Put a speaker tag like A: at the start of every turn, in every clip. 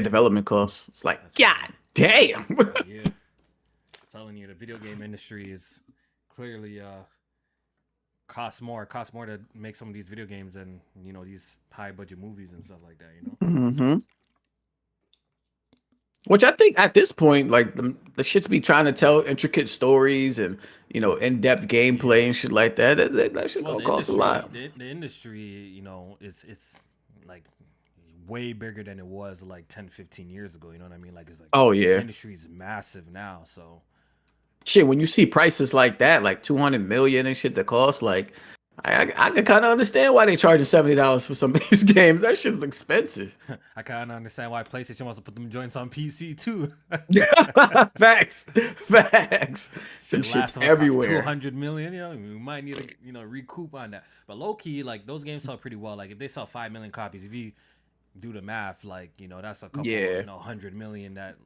A: development costs. It's like,
B: That's
A: God
B: crazy.
A: damn.
B: Yeah, I'm telling you, the video game industry is clearly costs more to make some of these video games and these high budget movies and stuff like that.
A: hmm Which I think at this point, like the shits be trying to tell intricate stories and in-depth gameplay
B: Yeah.
A: and shit like that. That shit
B: Well,
A: gonna cost a lot.
B: the industry, it's like way bigger than it was like 10, 15 years ago. You know what I mean? Like it's like
A: Oh
B: the
A: yeah,
B: industry is massive now. So
A: shit. When you see prices like that, like 200 million and shit, that cost like, I can kind of understand why they charge $70 for some of these games. That shit is expensive.
B: I kind of understand why PlayStation wants to put them joints on PC too.
A: Facts, facts. Them
B: Shit,
A: shits
B: Last of Us costs two
A: everywhere.
B: hundred million. We might need to recoup on that. But low key, like those games sell pretty well. Like if they sell 5 million copies, if you do the math, like that's a couple,
A: Yeah,
B: 100 million that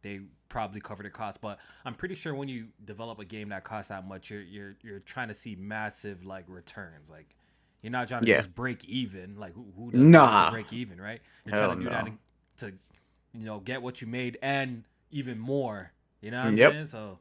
B: they probably cover the cost. But I'm pretty sure when you develop a game that costs that much, you're trying to see massive like returns. Like you're not trying to
A: yeah.
B: just break even. Like who does that just to
A: Nah,
B: break even, right? You're
A: hell
B: trying to do that
A: no.
B: to get what you made and even more. You know what I'm
A: Yep.
B: saying? So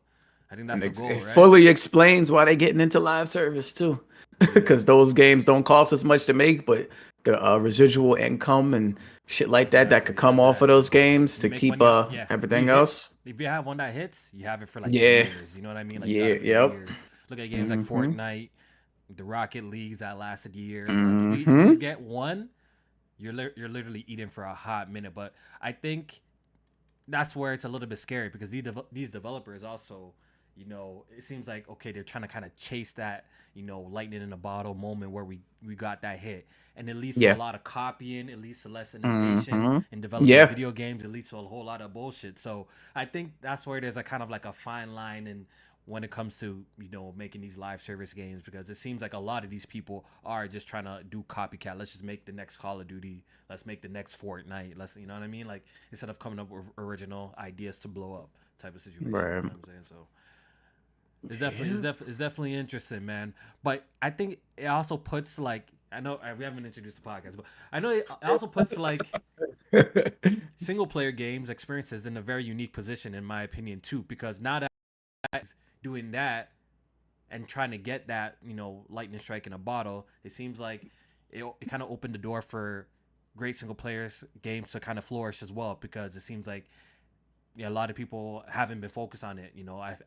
B: I think
A: And
B: that's the goal,
A: it
B: right?
A: fully explains why they're getting into live service too,
B: Yeah.
A: because those games don't cost as much to make, but the residual income and shit like that could
B: Exactly,
A: come off of
B: exactly.
A: those games
B: You
A: to
B: make
A: keep
B: money. Yeah,
A: everything else.
B: if you have one that hits, you have it for like
A: Yeah,
B: years. You know what I mean? Like you got
A: yeah,
B: it for
A: yep.
B: years. Look at games like
A: Mm-hmm.
B: Fortnite, the Rocket Leagues that lasted years. Like if you
A: Mm-hmm.
B: just get one, you're literally eating for a hot minute. But I think that's where it's a little bit scary because these developers also, it seems like okay, they're trying to kind of chase that, lightning in a bottle moment where we got that hit, and it leads to a
A: Yeah.
B: lot of copying, it leads to less innovation
A: Mm-hmm.
B: in developing
A: Yeah.
B: video games, it leads to a whole lot of bullshit. So I think that's where there's a kind of like a fine line and when it comes to making these live service games because it seems like a lot of these people are just trying to do copycat. Let's just make the next Call of Duty. Let's make the next Fortnite. Let's you know what I mean? Like instead of coming up with original ideas to blow up type of situation. You
A: Right.
B: know what I'm saying? So
A: Yeah.
B: it's definitely interesting, man. But I think it also puts like I know we haven't introduced the podcast, but I know it also puts like single player games experiences in a very unique position in my opinion too because now that doing that and trying to get that lightning strike in a bottle, it seems like it kind of opened the door for great single players games to kind of flourish as well because it seems like a lot of people haven't been focused on it.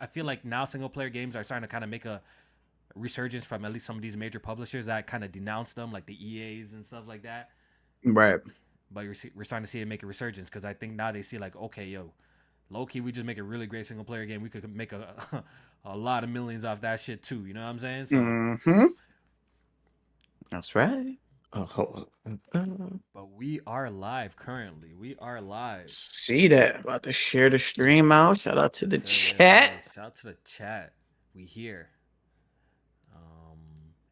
B: I feel like now single player games are starting to kind of make a resurgence from at least some of these major publishers that kind of denounce them, like the EAs and stuff like that.
A: Right.
B: But we're starting to see it make a resurgence because I think now they see like, okay, yo, low key, we just make a really great single player game. We could make a a lot of millions off that shit too. You know what I'm saying? So,
A: Mm-hmm. That's right. Oh,
B: but we are live currently. We are live.
A: see that. About to share the stream out. Shout out to
B: Yes,
A: the
B: sir. Yes,
A: chat.
B: sir. Shout out to the chat. We here.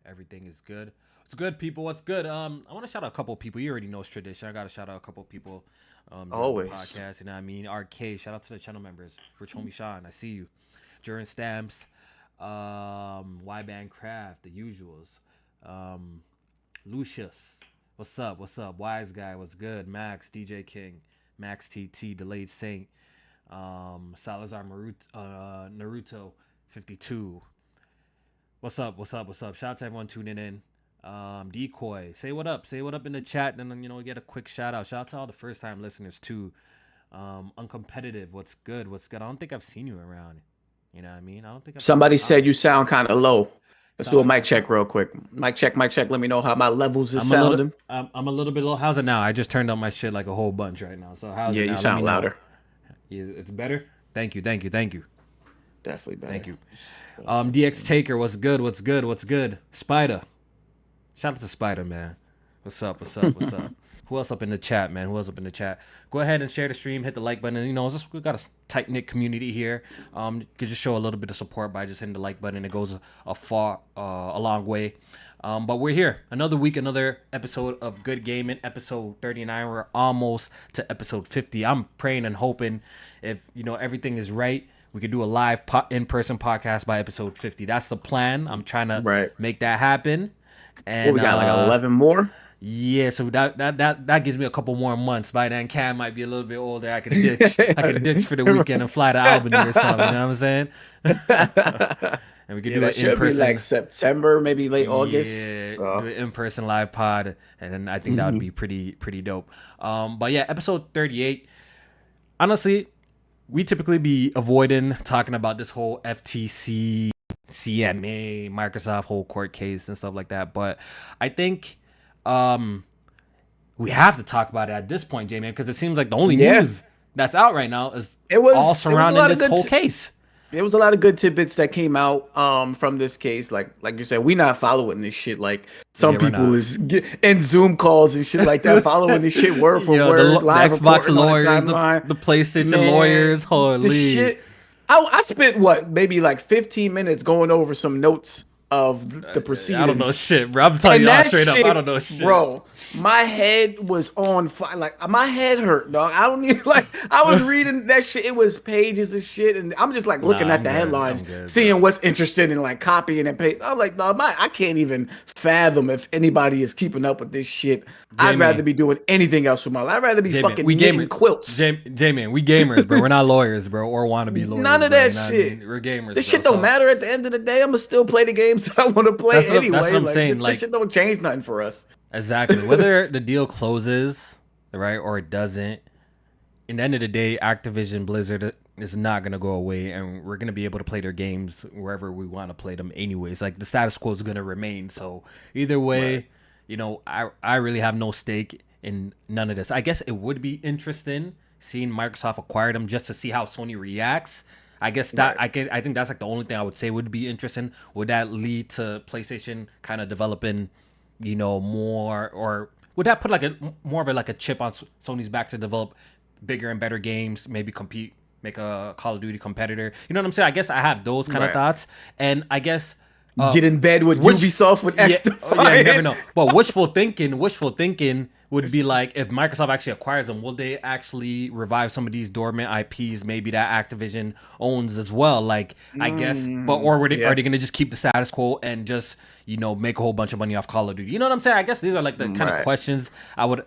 B: Everything is good. What's good, people? What's good? I want to shout out a couple of people. You already know it's tradition. I got to shout out a couple of people during the
A: Always.
B: podcast. You know what I mean? Arcade. Shout out to the channel members. Rich Homie Sean. I see you. During Stamps. Y Band Craft. The usuals. Lucius. What's up? What's up? Wise Guy. What's good? Max. DJ King. Max TT. Delayed Saint. Salazar Naruto 52. What's up? What's up? What's up? Shout out to everyone tuning in. Decoy, say what up. Say what up in the chat. And then, we get a quick shout out. Shout out to all the first time listeners, too. Uncompetitive, what's good? What's good? I don't think I've seen you around. You know what I mean? I don't think I've seen you
A: Somebody
B: around.
A: said you sound kind of low. Let's do a
B: Sound
A: mic check real quick. Mic check, mic check. Let me know how my levels is sounding.
B: I'm a little bit low. How's it now? I just turned on my shit like a whole bunch right now. So how's
A: Yeah,
B: it
A: you
B: now? Let me
A: sound
B: know.
A: louder.
B: Yeah, it's better. Thank you. Thank you. Thank you.
A: Definitely better.
B: Thank you. DX Taker, what's good? What's good? What's good? Spider. Shout out to Spider, man. What's up? What's up? What's up? Who else up in the chat, man? Who else up in the chat? Go ahead and share the stream, hit the like button. We got a tight knit community here. You could just show a little bit of support by just hitting the like button. It goes a long way. But we're here, another week, another episode of Good Gaming, episode 39. We're almost to episode 50. I'm praying and hoping if everything is right, we could do a live in-person podcast by episode 50. That's the plan. I'm trying to
A: Right.
B: make that happen. And
A: What we got, like 11 more?
B: Yeah, so that gives me a couple more months. By then, Cam might be a little bit older. I can ditch for the weekend and fly to Albany or something. You know what I'm saying? And we could do
A: That
B: it in
A: should be like
B: person.
A: September, maybe late August.
B: Yeah, do an in person live pod, and then I think that would be pretty dope. But yeah, episode 38. Honestly, we typically be avoiding talking about this whole FTC, CMA, Microsoft whole court case and stuff like that. But I think we have to talk about it at this point, J-Man, because it seems like the only news that's out right now is all surrounding this whole case.
A: There was a lot of good tidbits that came out from this case. Like you said, we not following this shit. Like some people is in Zoom calls and shit like that, following this shit word for word.
B: The Xbox lawyers, the PlayStation lawyers. Holy
A: shit! I spent maybe like 15 minutes going over some notes of the proceedings.
B: I don't know shit, bro. I'm telling y'all straight up, I don't know shit,
A: bro. My head was on fire. Like my head hurt, dog. I don't even I was reading that shit. It was pages of shit, and I'm just like looking at the headlines, seeing what's interested in like copying and paste. I'm like, no, I can't even fathom if anybody is keeping up with this shit. I'd rather be doing anything else with my life. I'd rather be fucking knitting quilts.
B: J-Man, we gamers, bro. We're not lawyers, bro, or want to be lawyers.
A: None of that shit.
B: We're gamers.
A: This shit don't matter at the end of the day. I'm gonna still play the games that I want to play anyway.
B: That's what I'm saying.
A: This shit don't change nothing for us.
B: Exactly. Whether the deal closes, right, or it doesn't, in the end of the day, Activision Blizzard is not going to go away, and we're going to be able to play their games wherever we want to play them anyways. Like, the status quo is going to remain. So, either way, you know, I really have no stake in none of this. I guess it would be interesting seeing Microsoft acquire them just to see how Sony reacts. I guess that I think that's like the only thing I would say would be interesting. Would that lead to PlayStation kind of developing, you know, more, or would that put like more of a chip on Sony's back to develop bigger and better games, maybe compete, make a Call of Duty competitor? You know what I'm saying? I guess I have those kind of thoughts, and I guess
A: get in bed with Ubisoft with X.
B: Yeah, you never know. But wishful thinking would be like, if Microsoft actually acquires them, will they actually revive some of these dormant IPs maybe that Activision owns as well? Like, I guess, but or are they going to just keep the status quo and just, you know, make a whole bunch of money off Call of Duty? You know what I'm saying? I guess these are like the kind of questions I would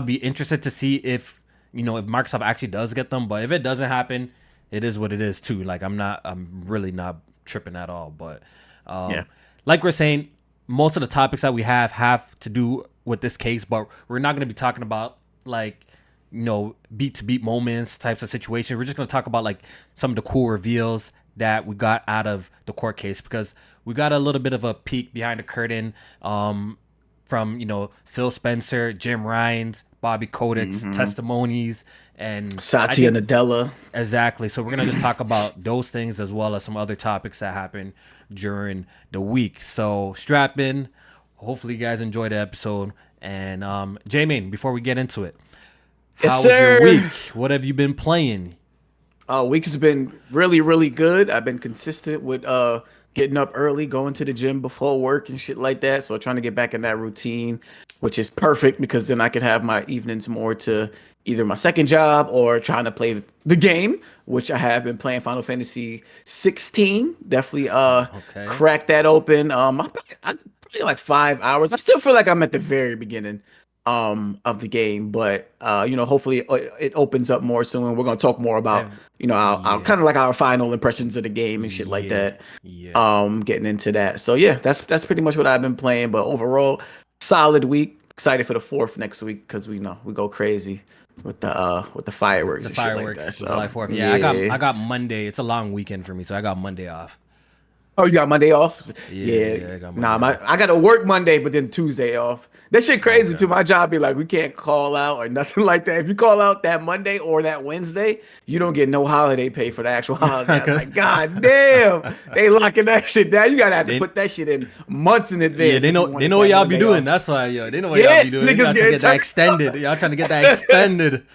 B: be interested to see if, you know, if Microsoft actually does get them. But if it doesn't happen, it is what it is too. Like, I'm really not tripping at all. But like we're saying, most of the topics that we have to do with this case, but we're not going to be talking about like, you know, beat to beat moments types of situations. We're just going to talk about like some of the cool reveals that we got out of the court case, because we got a little bit of a peek behind the curtain from, you know, Phil Spencer, Jim Ryan's, Bobby Kodak's testimonies, and
A: Satya Nadella.
B: Exactly. So we're going to just talk about those things as well as some other topics that happened during the week. So strap in. Hopefully you guys enjoyed the episode. And J-Man, before we get into it, how was your week? What have you been playing?
A: Week has been really, really good. I've been consistent with getting up early, going to the gym before work and shit like that. So trying to get back in that routine, which is perfect because then I can have my evenings more to either my second job or trying to play the game, which I have been playing Final Fantasy 16. Definitely cracked that open. I play like 5 hours. I still feel like I'm at the very beginning of the game, but you know, hopefully it opens up more soon. We're gonna talk more about, you know, our kind of like our final impressions of the game and shit like that. Getting into that. So yeah, that's pretty much what I've been playing. But overall, solid week. Excited for the 4th next week because we know we go crazy with the fireworks.
B: The fireworks, like that, so. July 4th. Yeah, I got Monday. It's a long weekend for me, so I got Monday off.
A: Oh, you got Monday off?
B: Yeah, I got Monday
A: I got to work Monday, but then Tuesday off. That shit crazy too. My job be like, we can't call out or nothing like that. If you call out that Monday or that Wednesday, you don't get no holiday pay for the actual holiday. I'm like, God damn, they locking that shit down. You gotta have to put that shit in months in advance.
B: Yeah, they know what y'all be doing. That's why, they know what y'all be doing. Y'all trying to get that extended. Y'all trying to get that extended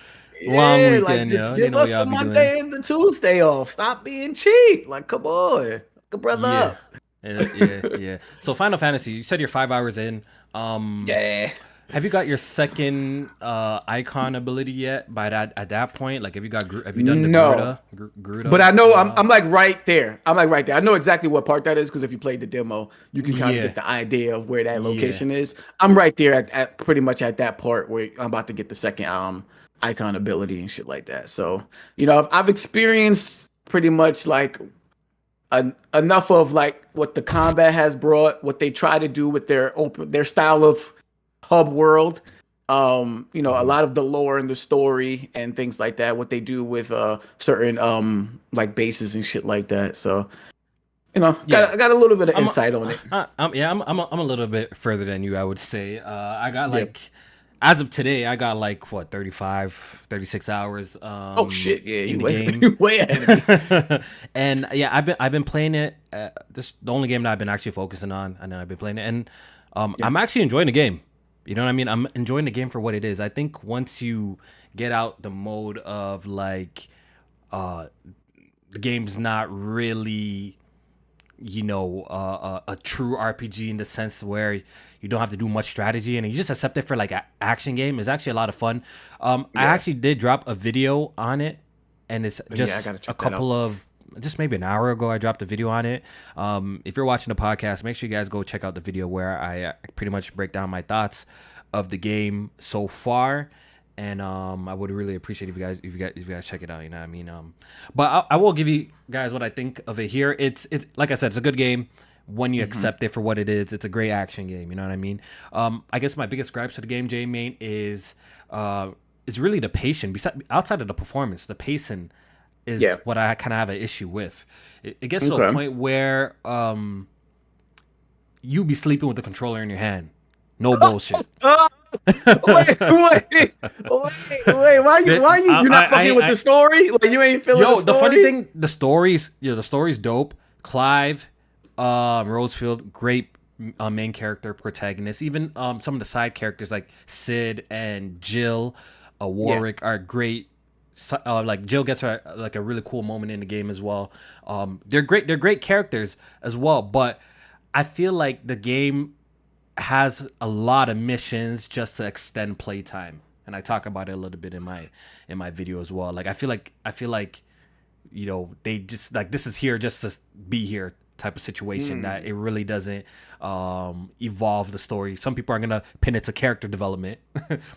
B: long weekend.
A: Like, just give us the Monday and the Tuesday off. Stop being cheap. Like, come on, good brother up.
B: Yeah. So Final Fantasy, you said you're 5 hours in. Have you got your second icon ability yet? By that at that point, like have you got have you done the
A: No.
B: Gruda?
A: But I know I'm like right there. I'm like right there. I know exactly what part that is because if you played the demo, you can kind of
B: Yeah,
A: get the idea of where that
B: yeah,
A: location is. I'm right there at pretty much at that part where I'm about to get the second icon ability and shit like that. So, I've experienced pretty much like enough of like what the combat has brought, what they try to do with their style of hub world. A
B: hmm
A: lot of the lore and the story and things like that, what they do with certain like bases and shit like that. So,
B: yeah.
A: I got a little bit of
B: I'm,
A: insight on it.
B: I'm a little bit further than you, I would say. I got
A: Yeah.
B: like, as of today, I got like what 35, 36 hours
A: Oh shit, yeah,
B: in
A: you
B: the
A: way
B: game.
A: you way ahead of me.
B: And yeah, I've been playing it. This the only game that I've been actually focusing on, and then I've been playing it, and
A: Yeah.
B: I'm actually enjoying the game. You know what I mean? I'm enjoying the game for what it is. I think once you get out the mode of like, uh, the game's not really a true RPG in the sense where you don't have to do much strategy and you just accept it for like an action game is actually a lot of fun. I
A: Yeah.
B: actually did drop a video on it, and it's
A: Yeah, I
B: just
A: gotta
B: a
A: check that out.
B: couple of just maybe an hour ago I dropped a video on it. If you're watching the podcast, make sure you guys go check out the video where I pretty much break down my thoughts of the game so far. And I would really appreciate if you guys check it out. You know what I mean? But I will give you guys what I think of it here. It's like I said, it's a good game when you
A: Hmm.
B: accept it for what it is. It's a great action game. You know what I mean? I guess my biggest gripes to the game, J main, is really the pacing. Outside of the performance, the pacing is
A: Yeah.
B: what I kind of have an issue with. It gets to a
A: Okay.
B: point where you be sleeping with the controller in your hand. No bullshit.
A: Ah, wait. You're not fucking with
B: I
A: the story? Like you ain't feeling the
B: Yo, the funny
A: story?
B: thing, the story's dope. Clive, Rosefield, great main character, protagonist. Even some of the side characters like Sid and Jill,
A: Yeah.
B: Warwick are great. Like Jill gets her like a really cool moment in the game as well. They're great. They're great characters as well. But I feel like the game has a lot of missions just to extend playtime, and I talk about it a little bit in my video as well. Like I feel like they just like this is here just to be here type of situation that
A: Mm,
B: it really doesn't evolve the story. Some people are gonna pin it to character development,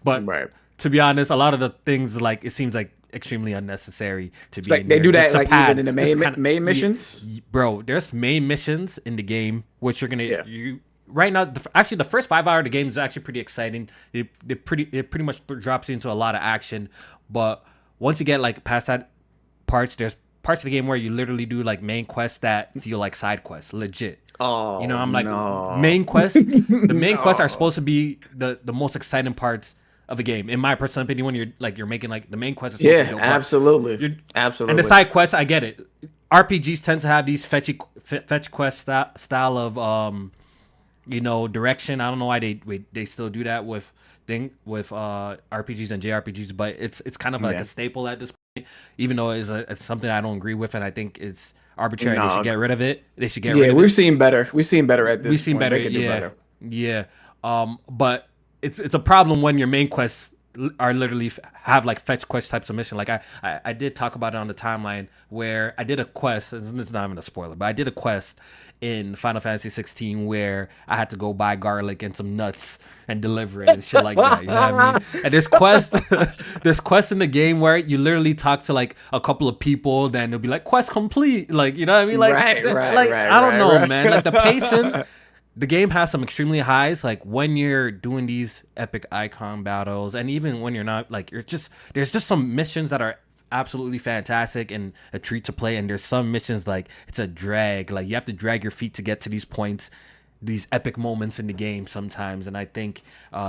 B: but
A: right.
B: to be honest, a lot of the things like it seems like extremely unnecessary to
A: It's
B: be
A: like
B: in
A: they
B: here
A: do
B: just
A: that
B: to
A: like even
B: pad
A: in the
B: just to
A: main
B: kind of
A: main missions.
B: bro. There's main missions in the game which you're gonna
A: Yeah.
B: you right now. Actually, the first 5 hour of the game is actually pretty exciting. It pretty much drops you into a lot of action, but once you get like past that there's parts of the game where you literally do like main quests that feel like side quests, legit.
A: Oh
B: I'm like
A: no.
B: main quests. The main quests are
A: No.
B: supposed to be the most exciting parts of the game, in my personal opinion. When you're making like the main quest is supposed to be
A: Yeah,
B: dope, but
A: absolutely.
B: you're and the
A: Absolutely.
B: side quests, I get it. RPGs tend to have these fetch quest style of direction. I don't know why they still do that with RPGs and JRPGs, but it's kind of like
A: Yeah.
B: a staple at this point. Even though it's something I don't agree with, and I think it's arbitrary. They should
A: No.
B: get rid of it. They should get rid
A: Yeah,
B: of it.
A: we've seen better. We've seen better at
B: We've
A: this
B: seen
A: point.
B: better,
A: They could do
B: yeah,
A: better.
B: yeah. But it's a problem when your main quests are literally have like fetch quest types of mission. Like I did talk about it on the timeline where I did a quest. It's not even a spoiler, but I did a quest in Final Fantasy 16 where I had to go buy garlic and some nuts and deliver it and shit like that. You know what I mean? And there's there's quests in the game where you literally talk to like a couple of people, then they'll be like quest complete. Like you know what I mean? Like
A: Right,
B: like I don't know,
A: right.
B: man. Like the pacing. The game has some extremely highs, like when you're doing these epic icon battles, and even when you're not, like there's just some missions that are absolutely fantastic and a treat to play, and there's some missions like it's a drag, like you have to drag your feet to get to these points, these epic moments in the game sometimes, and I think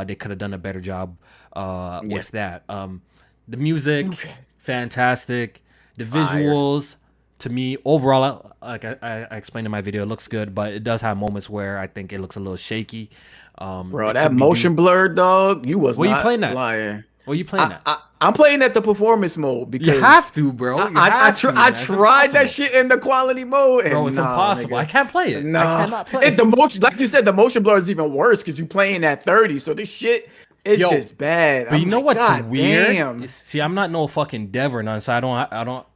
B: they could have done a better job
A: Yeah.
B: with that. The music,
A: Okay.
B: fantastic. The
A: Fire.
B: visuals, to me, overall, like I explained in my video, it looks good, but it does have moments where I think it looks a little shaky.
A: Bro,
B: It
A: that
B: could be due.
A: motion blur, dog, you was
B: What are you playing
A: not
B: that?
A: lying.
B: What are you playing that?
A: I'm playing at the performance mode
B: You
A: because
B: have to, bro. You
A: I
B: have to,
A: I
B: man. It's
A: tried that
B: impossible.
A: shit in the quality mode
B: Bro,
A: and
B: it's
A: nah,
B: impossible. I
A: nigga.
B: can't play it. I
A: No,
B: cannot play it.
A: the motion, like you said, the motion blur is even worse because you playing at 30. So this shit It's
B: Yo,
A: just bad.
B: But you know what's
A: God
B: weird?
A: damn.
B: See, I'm not no fucking dev or none, so I don't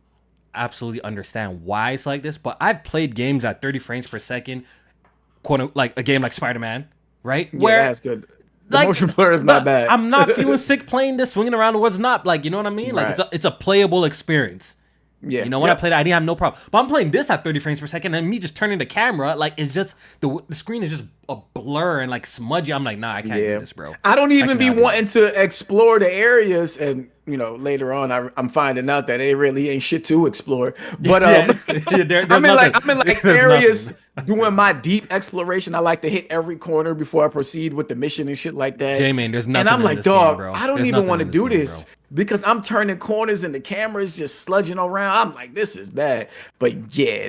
B: absolutely understand why it's like this. But I've played games at 30 frames per second, like a game like Spider-Man, right?
A: Yeah,
B: Where
A: that's good. The motion blur is not bad.
B: I'm not feeling sick playing this, swinging around the woods. Not like, you know what I mean? Like
A: Right.
B: it's a playable experience.
A: Yeah.
B: You know, when I played, I didn't have no problem. But I'm playing this at 30 frames per second, and me just turning the camera, like, it's just the screen is just a blur and like smudgy. I'm like, nah, I can't do this, bro.
A: I don't even be
B: cannot do
A: wanting to explore the areas, and later on, I'm finding out that it really ain't shit to explore. But I'm in like areas doing my deep exploration. I like to hit every corner before I proceed with the mission and shit like that.
B: J-Man, there's nothing.
A: And I'm
B: in
A: like,
B: this
A: dog,
B: game, bro.
A: I don't
B: There's
A: even want to
B: nothing in this
A: do
B: game,
A: this.
B: bro.
A: Because I'm turning corners and the camera's just sludging around. I'm like, this is bad. But yeah,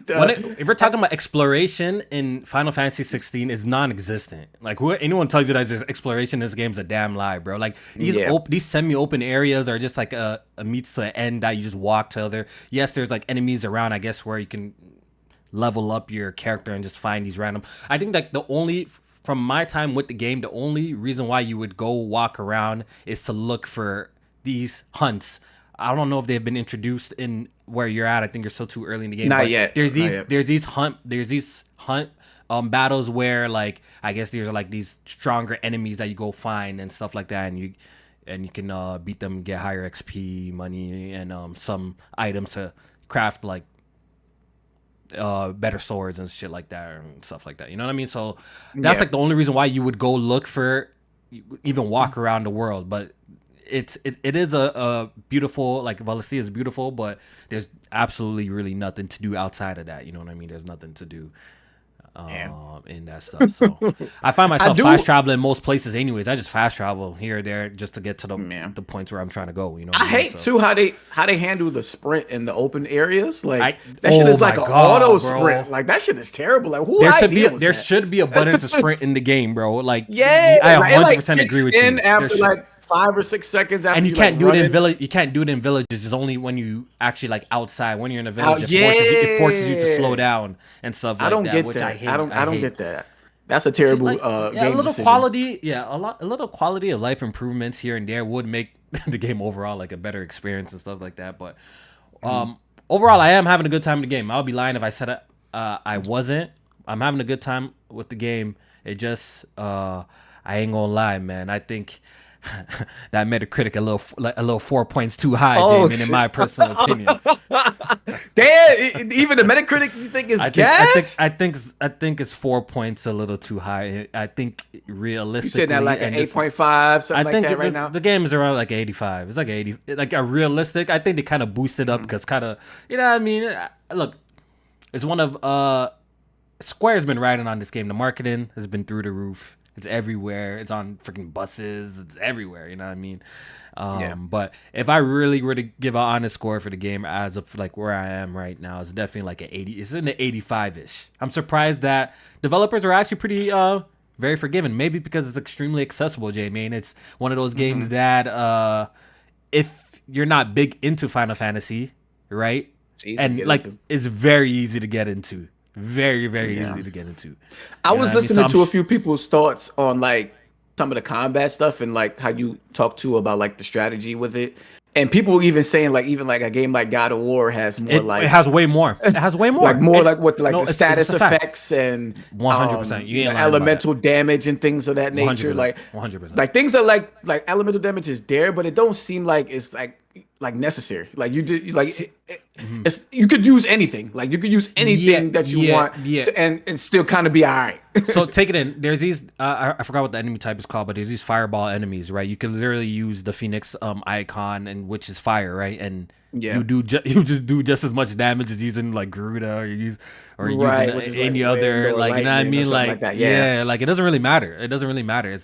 B: If we're talking about exploration in Final Fantasy 16, is non-existent. Like, anyone tells you that there's exploration in this game's a damn lie, bro. Like these semi-open areas are just like a meets to an end that you just walk to other. Yes, there's like enemies around, I guess, where you can level up your character and just find these random. I think like from my time with the game, the only reason why you would go walk around is to look for these hunts. I don't know if they've been introduced in where you're at. I think you're still too early in the game.
A: Not yet.
B: There's these hunt battles where, like, I guess there's like these stronger enemies that you go find and stuff like that, and you can beat them, get higher XP, money, and some items to craft like better swords and shit like that and stuff like that. You know what I mean? So that's like the only reason why you would go look for, even walk around the world. But it is a beautiful, like, Valencia is beautiful, but there's absolutely really nothing to do outside of that. You know what I mean? There's nothing to do in that stuff. So I find myself fast traveling most places anyways. I just fast travel here or there just to get to the points where I'm trying to go. You know what
A: I hate too how they handle the sprint in the open areas. Like that shit is like an auto sprint. Like that shit is terrible. Like
B: there should be a button to sprint in the game, bro. Like
A: yeah,
B: I 100% agree with you.
A: After like 5 or 6 seconds after,
B: and you can't do it in village. You can't do it in villages. It's only when you actually like outside. When you're in a village, it forces you to slow down and stuff like that. Which I hate. I
A: don't get that. That's a terrible game
B: a little
A: decision.
B: Quality. Yeah, a little quality of life improvements here and there would make the game overall like a better experience and stuff like that. But overall, I am having a good time in the game. I'll be lying if I said I wasn't. I'm having a good time with the game. It just I ain't gonna lie, man. I think that Metacritic a little 4 points too high, Jamin, in my personal opinion.
A: Damn, even the Metacritic you think is gas?
B: I think it's 4 points a little too high. I think realistically,
A: you said that like an 8.5, something like that right now.
B: The game is around like 85. It's like 80, like a realistic. I think they kind of boosted up because kind of, you know what I mean. Look, it's one of Square's been riding on this game. The marketing has been through the roof. It's everywhere. It's on freaking buses. It's everywhere. You know what I mean? But if I really were to give an honest score for the game as of like where I am right now, it's definitely like an 80. It's in the 85-ish. I'm surprised that developers are actually pretty very forgiving. Maybe because it's extremely accessible, J-Main. It's one of those games that if you're not big into Final Fantasy, right? It's very easy to get into. Very, very easy to get into.
A: I was listening to a few people's thoughts on like some of the combat stuff and like how you talk to about like the strategy with it. And people even saying like even like a game like God of War has more
B: it has way more. It has way more.
A: The status effects and
B: 100%. You ain't
A: elemental damage and things of that nature.
B: 100%.
A: Like things that like elemental damage is there, but it don't seem like it's like necessary. Like you did like it's you could use anything. Like you could use anything that you want and still kind of be all right.
B: So take it in. There's these I forgot what the enemy type is called, but there's these fireball enemies, right? You can literally use the Phoenix icon, and which is fire, right? And you just do just as much damage as using like Garuda using any other like, you know what I mean? Like like it doesn't really matter. It doesn't really matter.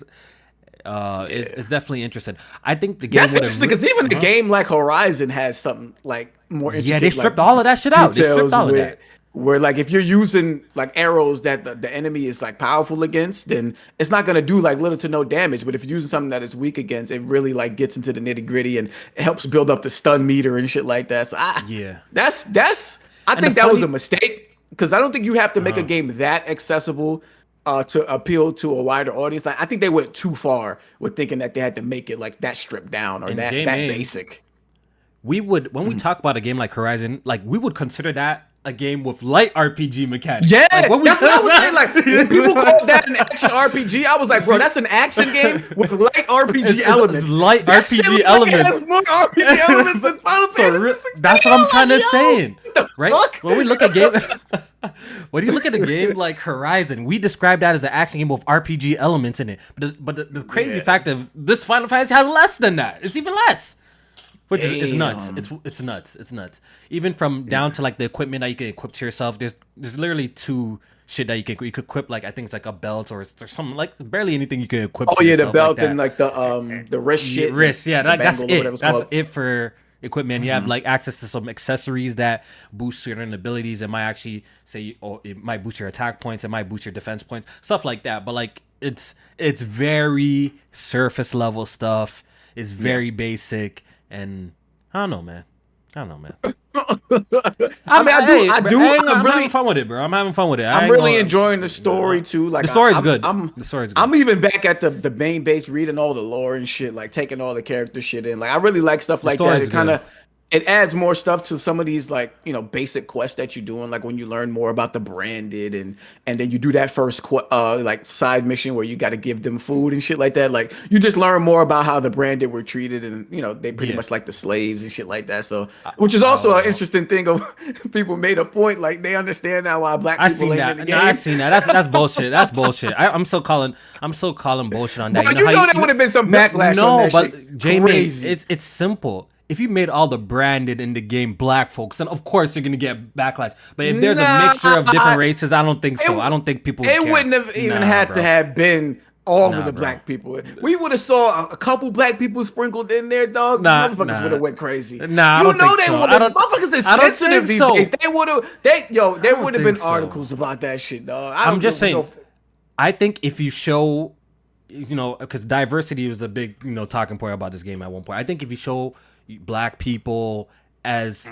B: It's definitely interesting. I think the game
A: that's interesting because even a game like Horizon has something like more interesting.
B: Yeah, they stripped all of that shit out. They stripped all of that.
A: Where like if you're using like arrows that the enemy is like powerful against, then it's not gonna do like little to no damage. But if you're using something that is weak against, it really like gets into the nitty gritty and it helps build up the stun meter and shit like that. So that's I think that was a mistake because I don't think you have to make a game that accessible to appeal to a wider audience. Like I think they went too far with thinking that they had to make it like that stripped down or
B: And
A: that basic.
B: we would when we talk about a game like Horizon, like we would consider that a game with light RPG mechanics.
A: Yeah,
B: like, what
A: that's what I was saying. Like when people call that an action RPG, I was like, bro, that's an action game with light RPG elements.
B: It's light
A: that
B: RPG
A: shit like
B: elements.
A: It has more RPG elements than Final Fantasy 16.
B: That's what I'm trying to say, right?
A: Fuck?
B: When we look at game, when you look at a game like Horizon, we describe that as an action game with RPG elements in it. But the crazy fact of this Final Fantasy has less than that. It's even less. Which is nuts. It's nuts. It's nuts. Even from down to like the equipment that you can equip to yourself. There's literally two shit that you could equip. Like I think it's like a belt or something, like barely anything you can equip.
A: Oh
B: to
A: yeah,
B: yourself
A: the belt
B: like
A: and like the wrist shit.
B: Wrist, yeah, that's it. That's it for equipment. You have like access to some accessories that boost certain abilities. It might actually say, oh, it might boost your attack points. It might boost your defense points. Stuff like that. But like it's very surface level stuff. It's very basic. And I don't know, man. I'm having fun with it, bro. I'm having fun with it.
A: I'm really enjoying the story too. Like
B: the story's good.
A: The story's good. I'm even back at the main base, reading all the lore and shit, like taking all the character shit in. Like I really like stuff like that. It kind of adds more stuff to some of these like basic quests that you're doing. Like when you learn more about the branded and then you do that first like side mission where you got to give them food and shit like that. Like you just learn more about how the branded were treated and they pretty much like the slaves and shit like that. So which is also an interesting thing of people made a point like they understand now why black people ain't in the game.
B: I seen that. That's bullshit. That's bullshit. I'm still calling bullshit on that.
A: But there would have been some backlash on that shit.
B: No, but Jamie, it's simple. If you made all the branded in the game black folks, then of course you're gonna get backlash. But if there's a mixture of different races, I don't think so. I don't think people. It
A: wouldn't have even had to have been all of the black people. We would have saw a couple black people sprinkled in there, dog. Motherfuckers would have went crazy.
B: I don't think so.
A: Motherfuckers is sensitive these days. They would have been articles about that shit, dog. I'm just saying.
B: I think if you show, because diversity was a big, talking point about this game at one point. I think if you show black people as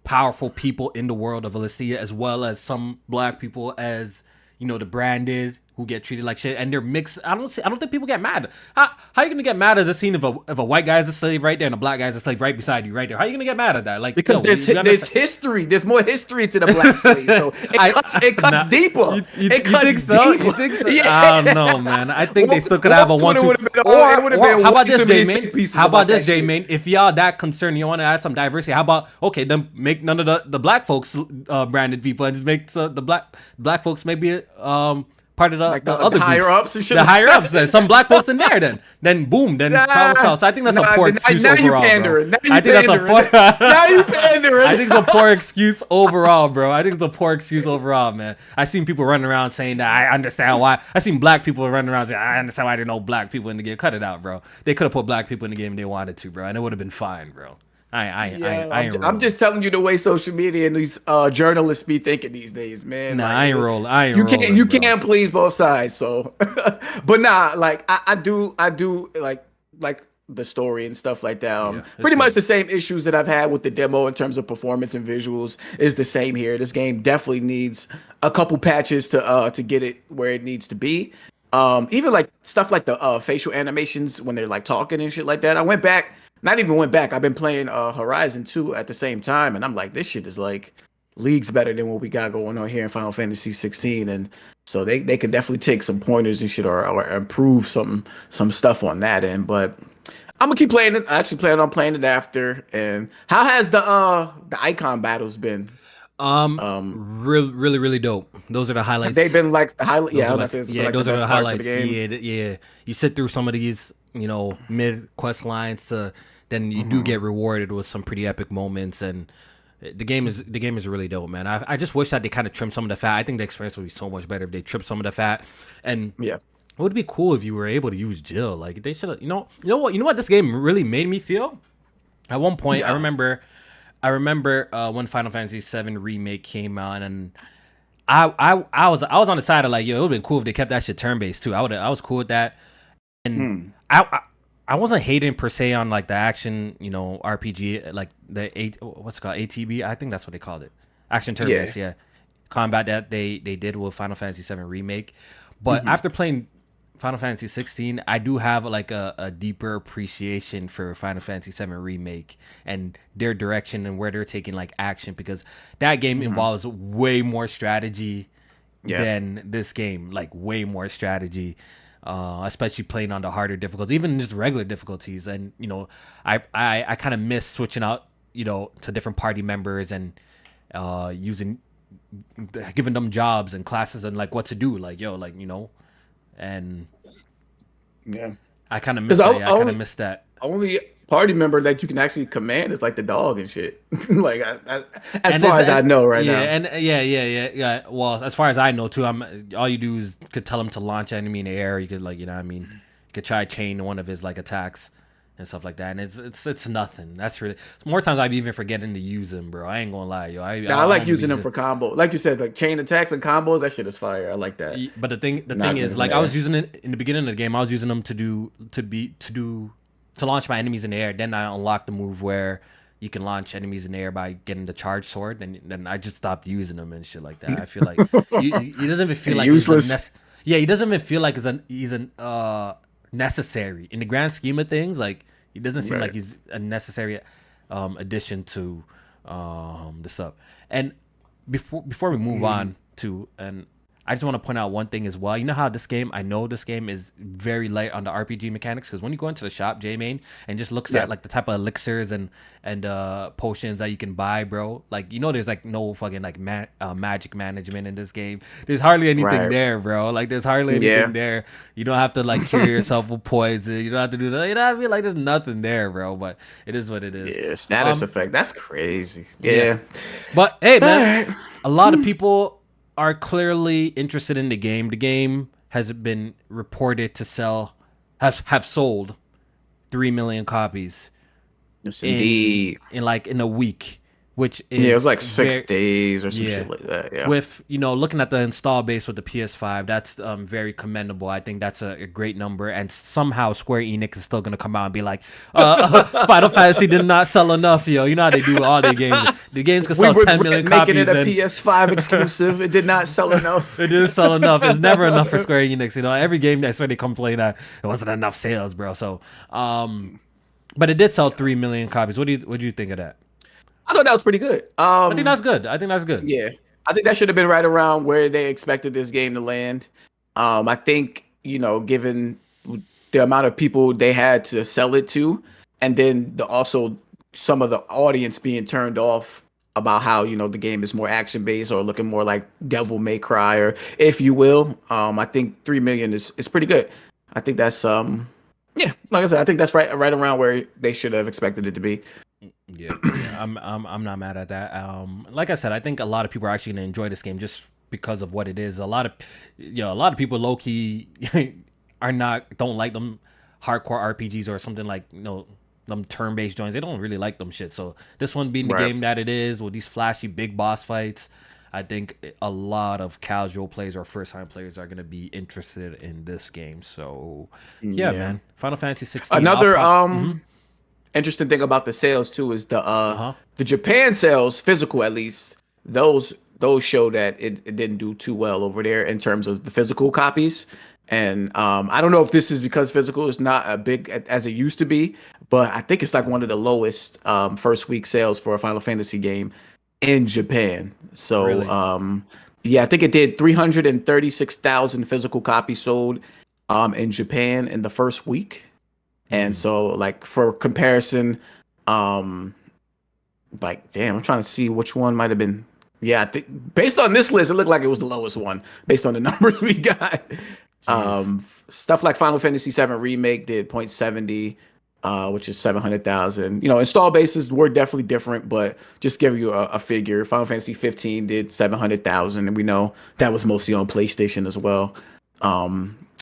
B: powerful people in the world of Alistia, as well as some black people as the branded who get treated like shit, and they're mixed. I don't think people get mad. How are you gonna get mad at the scene if a white guy is a slave right there and a black guy is a slave right beside you right there? How are you gonna get mad at that? Like
A: because there's history. There's more history to the black slave, so it cuts deeper.
B: You think so? You think so? Yeah. I don't know, man. I think they still could have a 1-2. Or how about this, J-Man? How about this, J-Man? If y'all that concerned, you want to add some diversity. How about then make none of the black folks branded people and just make the black folks maybe part of the other
A: higher ups and shit.
B: The higher ups, then some black folks in there, then boom, then problem solved. So I think that's a poor excuse overall, bro. I think that's a poor.
A: Now you pandering.
B: I think it's a poor excuse overall, bro. I think it's a poor excuse overall, man. I seen people running around saying that I understand why. I seen black people running around saying I understand why there are no black people in the game. Cut it out, bro. They could have put black people in the game if they wanted to, bro, and it would have been fine, bro. I'm
A: just telling you the way social media and these journalists be thinking these days, man.
B: Nah, I ain't rolling.
A: You can't please both sides. So, but nah, like I do like the story and stuff like that. Pretty much the same issues that I've had with the demo in terms of performance and visuals is the same here. This game definitely needs a couple patches to get it where it needs to be. Even like stuff like the facial animations when they're like talking and shit like that. I've been playing Horizon 2 at the same time, and I'm like, this shit is like leagues better than what we got going on here in Final Fantasy 16, and so they can definitely take some pointers and shit or improve some stuff on that end. But I'm gonna keep playing it. I actually plan on playing it after. And how has the icon battles been?
B: Really dope. Those are the highlights.
A: They've been like the highlight.
B: Those are the highlights. Yeah. You sit through some of these, mid quest lines then you do get rewarded with some pretty epic moments, and the game is really dope, man. I just wish that they kind of trimmed some of the fat. I think the experience would be so much better if they trimmed some of the fat. And it would be cool if you were able to use Jill. Like they should have. You know what this game really made me feel. At one point, I remember when Final Fantasy VII Remake came out, and I was on the side of like, yo, it would have been cool if they kept that shit turn based too. I was cool with that, and I wasn't hating per se on like the action, RPG, like what's it called, ATB. I think that's what they called it, action turn based. Yeah, combat that they did with Final Fantasy VII Remake. But
A: Mhm.
B: after playing Final Fantasy 16, I do have like a deeper appreciation for Final Fantasy 7 Remake and their direction and where they're taking like action, because that game
A: Mhm.
B: involves way more strategy
A: Yeah.
B: than this game, like way more strategy. Especially playing on the harder difficulties, even just regular difficulties. And I kind of miss switching out, to different party members and using giving them jobs and classes and like what to do, like and
A: Yeah.
B: I kind of
A: Because
B: miss
A: I,
B: that.
A: I
B: Yeah, I kind of
A: only
B: miss that.
A: only party member that you can actually command is like the dog and shit. Like as
B: And
A: far as I know right
B: yeah,
A: now.
B: and yeah. Well, as far as I know too, I'm all you do is could tell him to launch enemy in the air. You could, like, what I mean, you could try chain one of his like attacks and stuff like that. And it's nothing. That's really more times I'm even forgetting to use him, bro. I ain't gonna lie, yo.
A: Now I
B: I
A: like
B: only
A: using
B: use
A: them
B: it.
A: for combo. Like you said, like chain attacks and combos. That shit is fire. I like that.
B: But the thing
A: Knocking
B: is,
A: in the
B: like, I was
A: air.
B: using it in the beginning of the game. I was using them to launch my enemies in the air. Then I unlocked the move where you can launch enemies in the air by getting the charge sword, and then I just stopped using them and shit like that. I feel like he doesn't even feel like
A: Useless.
B: yeah, he doesn't even feel like he's an necessary in the grand scheme of things. Like, he doesn't seem like
A: Right.
B: he's a necessary addition to the stuff. And before we move on to, and I just want to point out one thing as well. You know how I know this game is very light on the RPG mechanics, because when you go into the shop, J-Main, and just looks
A: Yeah.
B: at like the type of elixirs and potions that you can buy, bro. Like, there's like no fucking like magic management in this game. There's hardly anything
A: Right.
B: there, bro. Like, there's hardly
A: Yeah.
B: anything there. You don't have to like cure yourself with poison. You don't have to do that. You know what I mean? Like, there's nothing there, bro. But it is what it is.
A: Yeah. Status
B: Um,
A: effect. That's crazy.
B: yeah.
A: Yeah.
B: But hey,
A: All
B: man,
A: right.
B: a lot of people are clearly interested in the game. The game has been reported to have sold 3 million copies
A: Yes,
B: in
A: indeed.
B: in a week, which
A: Yeah, it was
B: is
A: like six
B: very
A: days or some
B: yeah.
A: shit like that. Yeah.
B: With looking at the install base with the PS5, that's very commendable. I think that's a great number, and somehow Square Enix is still gonna come out and be like, Final Fantasy did not sell enough, yo. You know how they do all their games. The games could
A: We
B: sell
A: were
B: 10 million
A: making it
B: copies,
A: a
B: and
A: PS5 exclusive. It did not sell enough.
B: it didn't sell enough. It's never enough for Square Enix. Every game that's where they complain that it wasn't enough sales, bro. So, but it did sell 3 million copies. What do you think of that?
A: I thought that was pretty good.
B: I think that's good. I think that's good.
A: Yeah, I think that should have been right around where they expected this game to land. I think, given the amount of people they had to sell it to, and then also some of the audience being turned off about how the game is more action based or looking more like Devil May Cry, or if you will. I think 3 million is pretty good. I think that's yeah, like I said, I think that's right around where they should have expected it to be.
B: Yeah, I'm not mad at that. Like I said, I think a lot of people are actually gonna enjoy this game just because of what it is. A lot of people low key don't like them hardcore RPGs or something like them turn based joints. They don't really like them shit. So this one being the
A: Right.
B: game that it is with these flashy big boss fights, I think a lot of casual players or first time players are gonna be interested in this game. So yeah,
A: Yeah.
B: man, Final Fantasy 16.
A: Another
B: Mhm.
A: interesting thing about the sales too is
B: Uh-huh.
A: the Japan sales, physical at least, those show that it didn't do too well over there in terms of the physical copies. And I don't know if this is because physical is not a big as it used to be, but I think it's like one of the lowest first week sales for a Final Fantasy game in Japan. So
B: Really?
A: yeah, I think it did 336,000 physical copies sold in Japan in the first week. And so, like, for comparison, um, like, damn, I'm trying to see which one might have been. Yeah, based on this list, it looked like it was the lowest one based on the numbers we got.
B: Jeez.
A: Stuff like Final Fantasy VII Remake did 0.70, which is 700,000. Install bases were definitely different, but just give you a figure. Final Fantasy 15 did 700,000, and we know that was mostly on PlayStation as well.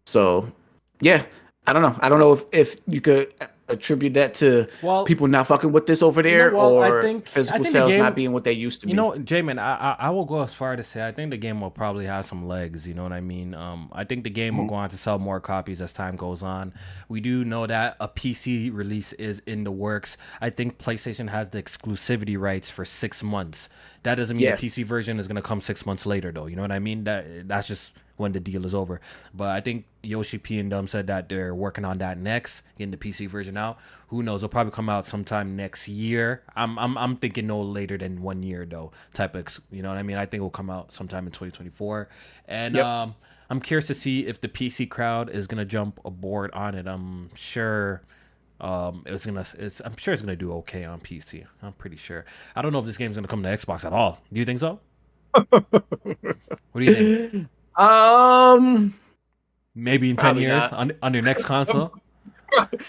A: So, yeah. I don't know. I don't know if you could. attribute that to
B: Well,
A: people not fucking with this over
B: you know,
A: there,
B: well, I
A: or
B: think
A: physical
B: the
A: sales not
B: game.
A: being what they used to
B: You
A: be?
B: know, J-Man, I will go as far to say I think the game will probably have some legs. You know what I mean? I think the game will
A: Mhm.
B: go on to sell more copies as time goes on. We do know that a PC release is in the works. I think PlayStation has the exclusivity rights for 6 months. That doesn't mean the
A: Yeah.
B: PC version is gonna come 6 months later, though. You know what I mean? That's just when the deal is over. But I think Yoshi P and Dumb said that they're working on that next, getting the PC version out. Who knows? It'll probably come out sometime next year. I'm thinking no later than 1 year though. You know what I mean? I think it will come out sometime in 2024. And
A: Yep.
B: I'm curious to see if the PC crowd is gonna jump aboard on it. I'm sure. I'm sure it's gonna do okay on PC. I'm pretty sure. I don't know if this game's gonna come to Xbox at all. Do you think so? What do you think?
A: Um,
B: Maybe in 10
A: Probably
B: years
A: not.
B: on your next console?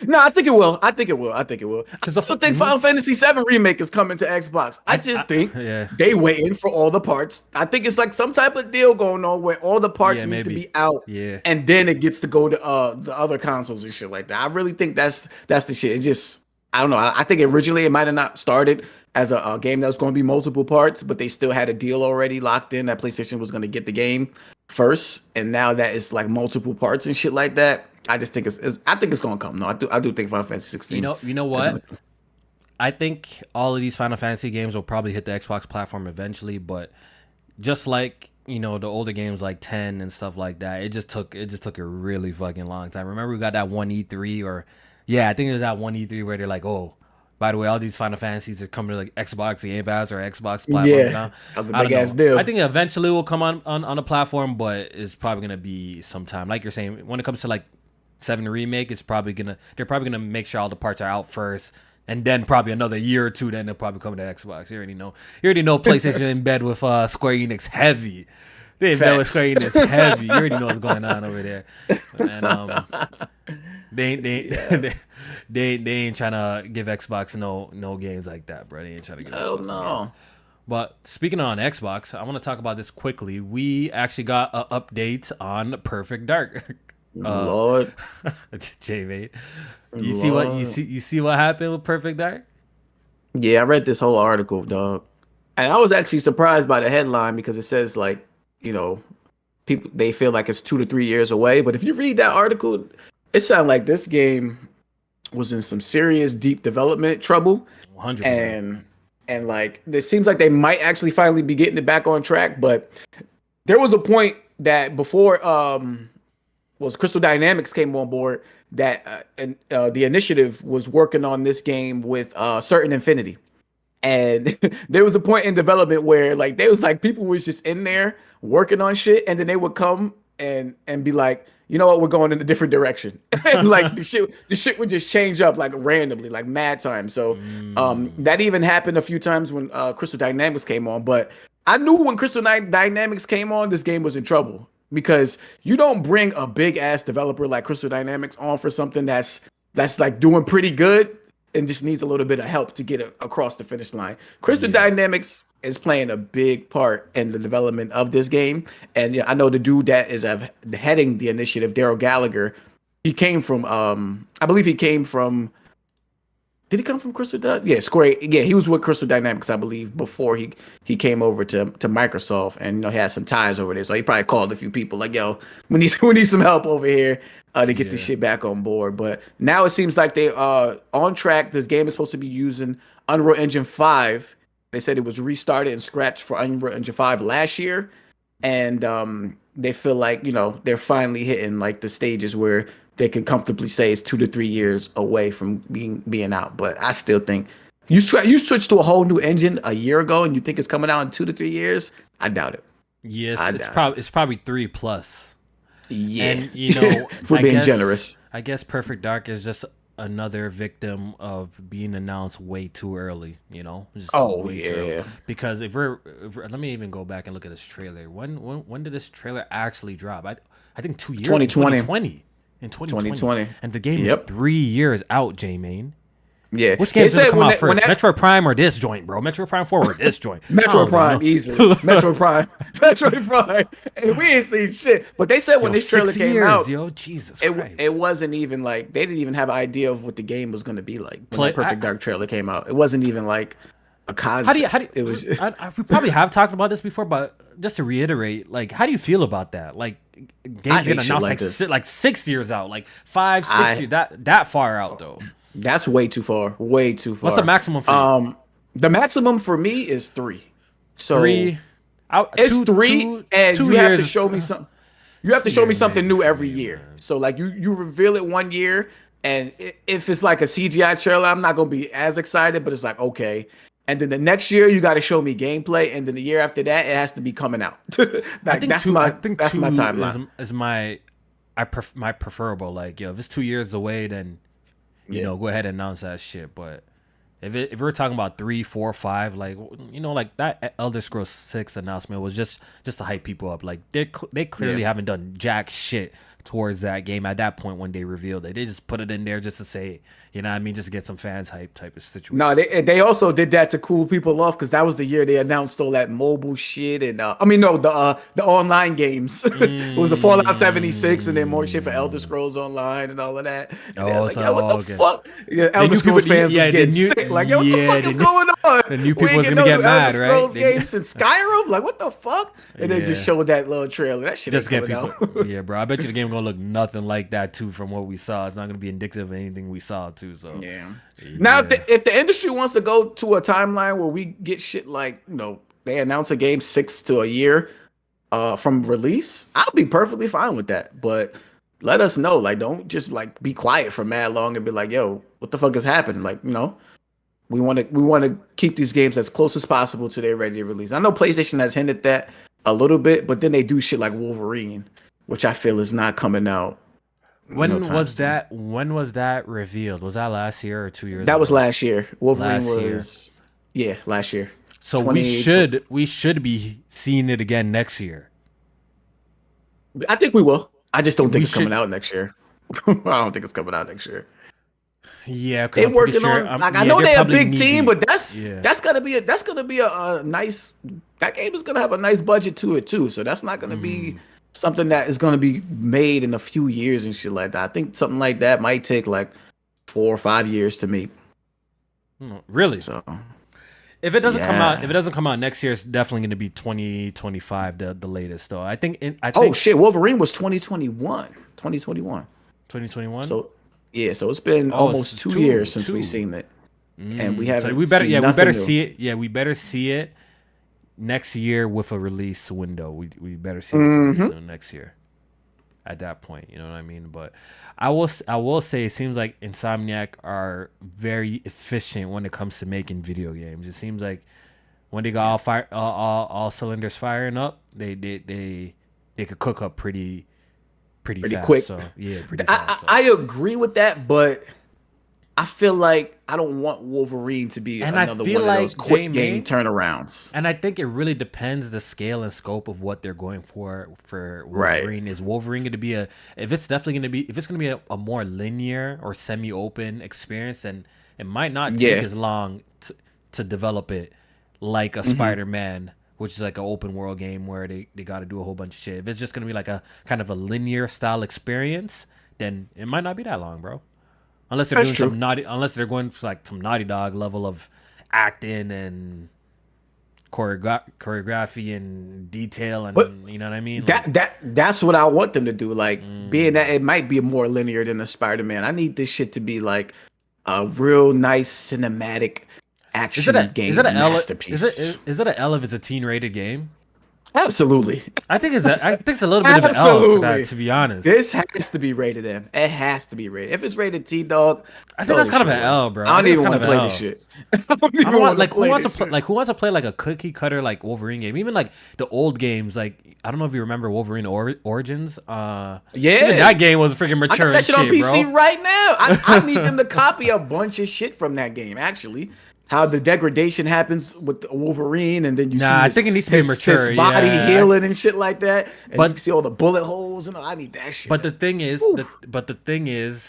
A: No, I think it will. I think it will. I think it will. I
B: Because
A: still think Final Fantasy VII Remake is coming to Xbox. I just think
B: yeah,
A: they waiting for all the parts. I think it's like some type of deal going on where all the parts
B: yeah,
A: need to
B: maybe,
A: be out,
B: yeah.
A: and then it gets to go to the other consoles and shit like that. I really think that's the shit. It just I don't know. I think originally it might have not started as a game that was going to be multiple parts, but they still had a deal already locked in that PlayStation was going to get the game first, and now that it's like multiple parts and shit like that. I just think I think it's gonna come. No, I do think Final Fantasy 16.
B: You know
A: Is gonna
B: what?
A: come.
B: I think all of these Final Fantasy games will probably hit the Xbox platform eventually, but just like the older games like 10 and stuff like that, it just took a really fucking long time. Remember we got that one E3 or yeah, I think it was that one E3 where they're like, oh, by the way, all these Final Fantasies are coming to like Xbox Game Pass or Xbox platforms
A: Yeah,
B: now.
A: that was a
B: I don't
A: big ass
B: know. I
A: deal.
B: think eventually it will come on a platform, but it's probably gonna be some time. Like you're saying, when it comes to like 7 remake, they're probably gonna make sure all the parts are out first, and then probably another year or two, then they'll probably come to Xbox. You already know. You already know PlayStation in bed with Square Enix heavy. They in bed with
A: Facts.
B: Square Enix heavy. You already know what's going on over there, and they ain't they
A: Yeah.
B: they ain't trying to give Xbox no games like that, bro. They ain't trying to give
A: Oh
B: Xbox no games.
A: no.
B: But speaking on Xbox, I want to talk about this quickly. We actually got an update on Perfect Dark. Uh,
A: Lord.
B: J mate,
A: Lord.
B: you see what happened with Perfect Dark?
A: Yeah, I read this whole article, dog. And I was actually surprised by the headline because it says like, you know, people they feel like it's 2 to 3 years away. But if you read that article, it sounded like this game was in some serious deep development trouble.
B: 100%.
A: And like it seems like they might actually finally be getting it back on track. But there was a point that before was Crystal Dynamics came on board that the initiative was working on this game with Certain Infinity. And there was a point in development where like there was like people was just in there working on shit, and then they would come and be like, you know what, we're going in a different direction. And like the shit would just change up like randomly, like mad time. So
B: Mm,
A: that even happened a few times when Crystal Dynamics came on. But I knew when Dynamics came on, this game was in trouble because you don't bring a big ass developer like Crystal Dynamics on for something that's like doing pretty good and just needs a little bit of help to get across the finish line. Crystal
B: yeah.
A: Dynamics is playing a big part in the development of this game, and yeah, I know the dude that is heading the initiative, Daryl Gallagher. He came from, I believe he came from. Did he come from Crystal? Yeah, Square. Yeah, he was with Crystal Dynamics, I believe, before he came over to Microsoft, and he had some ties over there. So he probably called a few people like, "Yo, we need some help over here to get this
B: Yeah.
A: shit back on board." But now it seems like they are on track. This game is supposed to be using Unreal Engine 5. They said it was restarted and scratched for Unreal Engine 5 last year, and they feel like they're finally hitting like the stages where they can comfortably say it's 2 to 3 years away from being out. But I still think you switched to a whole new engine a year ago, and you think it's coming out in 2 to 3 years. I doubt it.
B: Yes,
A: I doubt it.
B: it's probably 3 plus.
A: Yeah,
B: And
A: if we're being generous.
B: I guess Perfect Dark is just another victim of being announced way too early, just
A: Oh
B: way too early.
A: yeah,
B: Because let me even go back and look at this trailer. When did this trailer actually drop? I think 2 years in
A: 2020.
B: 2020. In 2020.
A: 2020.
B: And the game is
A: Yep.
B: 3 years out, J Main.
A: Yeah,
B: Which
A: they
B: game's gonna
A: said
B: come out
A: when
B: first?
A: that
B: Metroid Prime or this joint, bro? Metroid Prime 4 or this joint? I
A: Metro
B: don't even
A: Prime
B: know.
A: easily, Metro Prime, Metro Prime, and we ain't seen shit. But they said when
B: Yo,
A: this trailer
B: 6
A: came
B: years,
A: out,
B: yo, Jesus
A: it
B: Christ.
A: wasn't even like they didn't even have an idea of what the game was gonna be like when that
B: Play.
A: Perfect Dark trailer came out. It wasn't even like a
B: How do
A: concept.
B: you?
A: It was
B: We probably have talked about this before, but just to reiterate, like, how do you feel about that? Like,
A: I
B: games
A: hate
B: get
A: shit
B: announced
A: like this.
B: like 6 years out, like 5, 6
A: I
B: years. That far out though.
A: That's way too far. Way too
B: What's the
A: far.
B: maximum for you?
A: The maximum for me is 3. So
B: 3. Out
A: it's
B: two
A: 3,
B: two
A: and
B: two
A: you have to
B: years.
A: show me something. You have to show me
B: 2 years
A: something
B: maybe
A: new
B: for
A: every
B: me,
A: year.
B: man.
A: So like you reveal it one year, and if it's like a CGI trailer, I'm not gonna be as excited. But it's like okay, and then the next year you got to show me gameplay, and then the year after that it has to be coming out.
B: I
A: Like
B: think two. I think
A: that's my
B: two
A: timeline.
B: is my preferable. Like, yo, if it's 2 years away, then
A: Yeah.
B: go ahead and announce that shit. But if we're talking about 3, 4, 5, like, like that Elder Scrolls 6 announcement was just to hype people up. Like they clearly
A: Yeah.
B: haven't done jack shit towards that game at that point when they revealed it. They just put it in there just to say, you know what I mean, just to get some fans hype type of situation.
A: No, they also did that to cool people off because that was the year they announced all that mobile shit and I mean no the online games. It was the Fallout 76 and then more shit for Elder Scrolls Online and all of that. And I
B: Oh,
A: was
B: so
A: like, yo, what the
B: okay.
A: fuck? Yeah,
B: The
A: Elder
B: new
A: Scrolls
B: people-
A: fans
B: yeah,
A: was
B: the
A: getting
B: new-
A: sick. Like, yo, what the
B: yeah,
A: fuck
B: the
A: is
B: new-
A: going on?
B: the new
A: We
B: people
A: ain't
B: was
A: getting
B: gonna
A: no
B: get
A: new
B: mad,
A: Elder
B: right?
A: Scrolls
B: They-
A: games since Skyrim. Like, what the fuck? And they just
B: Yeah.
A: showed that little trailer. That shit
B: Just
A: ain't
B: get
A: coming
B: people.
A: out.
B: Yeah, bro. I bet you the game gonna look nothing like that too. From what we saw, it's not gonna be indicative of anything we saw too. So
A: Yeah. Now,
B: yeah.
A: if the industry wants to go to a timeline where we get shit like, they announce a game 6 to a year from release, I'll be perfectly fine with that. But let us know. Like, don't just like be quiet for mad long and be like, yo, what the fuck is happening? Like, we want to keep these games as close as possible to their ready release. I know PlayStation has hinted that a little bit, but then they do shit like Wolverine, which I feel is not coming out.
B: When
A: time
B: was
A: soon.
B: that? When was that revealed? Was that last year or 2 years?
A: That was
B: ago?
A: last year. Wolverine
B: Last year.
A: was, yeah, last year.
B: So
A: 20
B: we should be seeing it again next year.
A: I think we will. I just don't think
B: We
A: it's coming
B: should-
A: out next year. I don't think it's coming out next year.
B: Yeah, because
A: They
B: I'm pretty
A: working
B: sure.
A: on like I know they're a big team, but that's
B: Yeah.
A: gonna be a nice, that game is gonna have a nice budget to it too. So that's not gonna be something that is gonna be made in a few years and shit like that. I think something like that might take like 4 or 5 years to make.
B: Really?
A: So
B: If it doesn't
A: Yeah.
B: come out next year, it's definitely going to be 2025 the latest though. I think
A: oh shit, Wolverine was 2021.
B: 2021.
A: So yeah, so it's been almost
B: it's
A: 2 years since
B: two.
A: we seen it. And we haven't
B: So we better
A: seen
B: we
A: nothing
B: better
A: new.
B: see it. Yeah, we better see it next year with a release window. We better see it with a release window next year. At that point, you know what I mean. But I will say it seems like Insomniac are very efficient when it comes to making video games. It seems like when they got all cylinders firing up, they could cook up pretty fast.
A: quick.
B: So yeah, pretty fast. So.
A: I agree with that, but I feel like I don't want Wolverine to be
B: And I
A: another
B: feel
A: one of those
B: like
A: quick
B: J-Main-
A: game turnarounds.
B: And I think it really depends the scale and scope of what they're going for
A: Right.
B: Wolverine. Is Wolverine going to be if it's going to be a more linear or semi-open experience, then it might not take
A: Yeah.
B: as long to develop it like a Spider-Man, which is like an open world game where they got to do a whole bunch of shit. If it's just going to be like a kind of a linear style experience, then it might not be that long, bro. Unless they're
A: That's
B: doing
A: true.
B: unless they're going for like some Naughty Dog level of acting and choreography and detail, and
A: But
B: you know what I mean. Like,
A: That's what I want them to do. Like being that it might be more linear than a Spider-Man. I need this shit to be like a real nice cinematic action game masterpiece.
B: Is it an L if it's a teen rated game?
A: Absolutely.
B: I think it's a little bit of an L for that,
A: Absolutely.
B: to be honest.
A: This has to be rated M. It has to be rated. If it's rated T, dog,
B: I think that's kind of an L, bro.
A: I don't
B: think it's
A: even
B: kind
A: want
B: of
A: to
B: an
A: play this
B: L.
A: shit. I don't
B: I
A: even
B: don't want
A: want to play this shit.
B: who wants to play like a cookie cutter like Wolverine game? Even like the old games, like I don't know if you remember Wolverine Origins.
A: Yeah,
B: even that game was freaking
A: I
B: mature
A: got that
B: and
A: shit on PC
B: bro.
A: right now. I need them to copy a bunch of shit from that game. Actually, how the degradation happens with the Wolverine, and then you see
B: I think it needs to be mature,
A: his body
B: yeah.
A: healing and shit like that. And
B: But-
A: you see all the bullet holes and all. I need that shit.
B: But the thing is,
A: Oof.
B: the thing is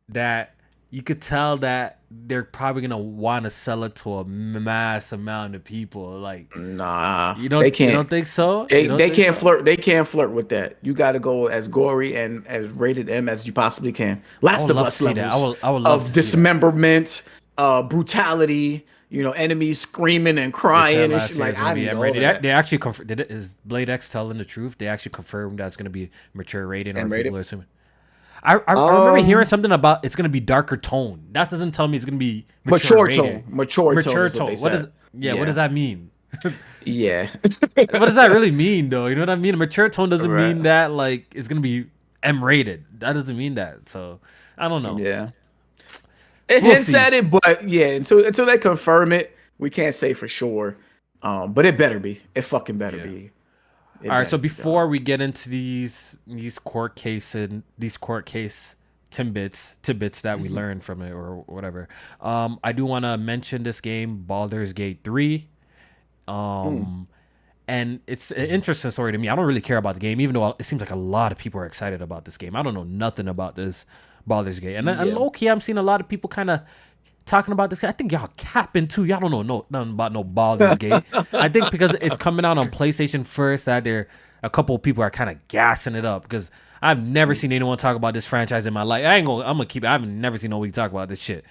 B: that you could tell that they're probably gonna want to sell it to a mass amount of people. Like,
A: Nah,
B: you
A: they
B: don't
A: can't.
B: think so? You
A: They
B: don't
A: they
B: think
A: can't
B: so?
A: flirt. They can't flirt with that. You got to go as gory and as rated M as you possibly can.
B: I
A: Last
B: would
A: of
B: love to
A: Us
B: see that.
A: levels
B: I would love to
A: of
B: see that.
A: dismemberment, brutality. Enemies screaming and
B: They said
A: crying and shit.
B: last year
A: Like
B: it's gonna
A: I
B: be
A: need
B: M
A: all of
B: rated.
A: that.
B: They actually did it. Is Blade X telling the truth? They actually confirmed that it's gonna be mature rating, or
A: M
B: people
A: rated.
B: are assuming. I remember hearing something about it's gonna be darker tone. That doesn't tell me it's gonna be mature
A: Mature
B: rated.
A: tone. Mature tone
B: Mature
A: is what they
B: tone. What
A: said.
B: does What does
A: Yeah.
B: that mean?
A: Yeah.
B: What does that really mean, though? You know what I mean? A mature tone doesn't
A: Right.
B: mean that like it's gonna be M rated. That doesn't mean that. So I don't know.
A: Yeah. It
B: We'll
A: hints
B: see.
A: at it, but yeah, until they confirm it, we can't say for sure. But it better be. It fucking better
B: Yeah.
A: be.
B: All
A: It
B: right. So
A: better be,
B: before
A: dog.
B: we get into these court case tidbits that we learned from it or whatever, I do want to mention this game, Baldur's Gate 3.
A: Mm,
B: And it's an interesting story to me. I don't really care about the game, even though it seems like a lot of people are excited about this game. I don't know nothing about this Baldur's Gate, and
A: yeah.
B: low key, I'm seeing a lot of people kind of talking about this. I think y'all capping too. Y'all don't know nothing about no Baldur's Gate. I think because it's coming out on PlayStation first, that a couple of people are kind of gassing it up because I've never seen anyone talk about this franchise in my life. I'm gonna keep it. I've never seen nobody talk about this shit.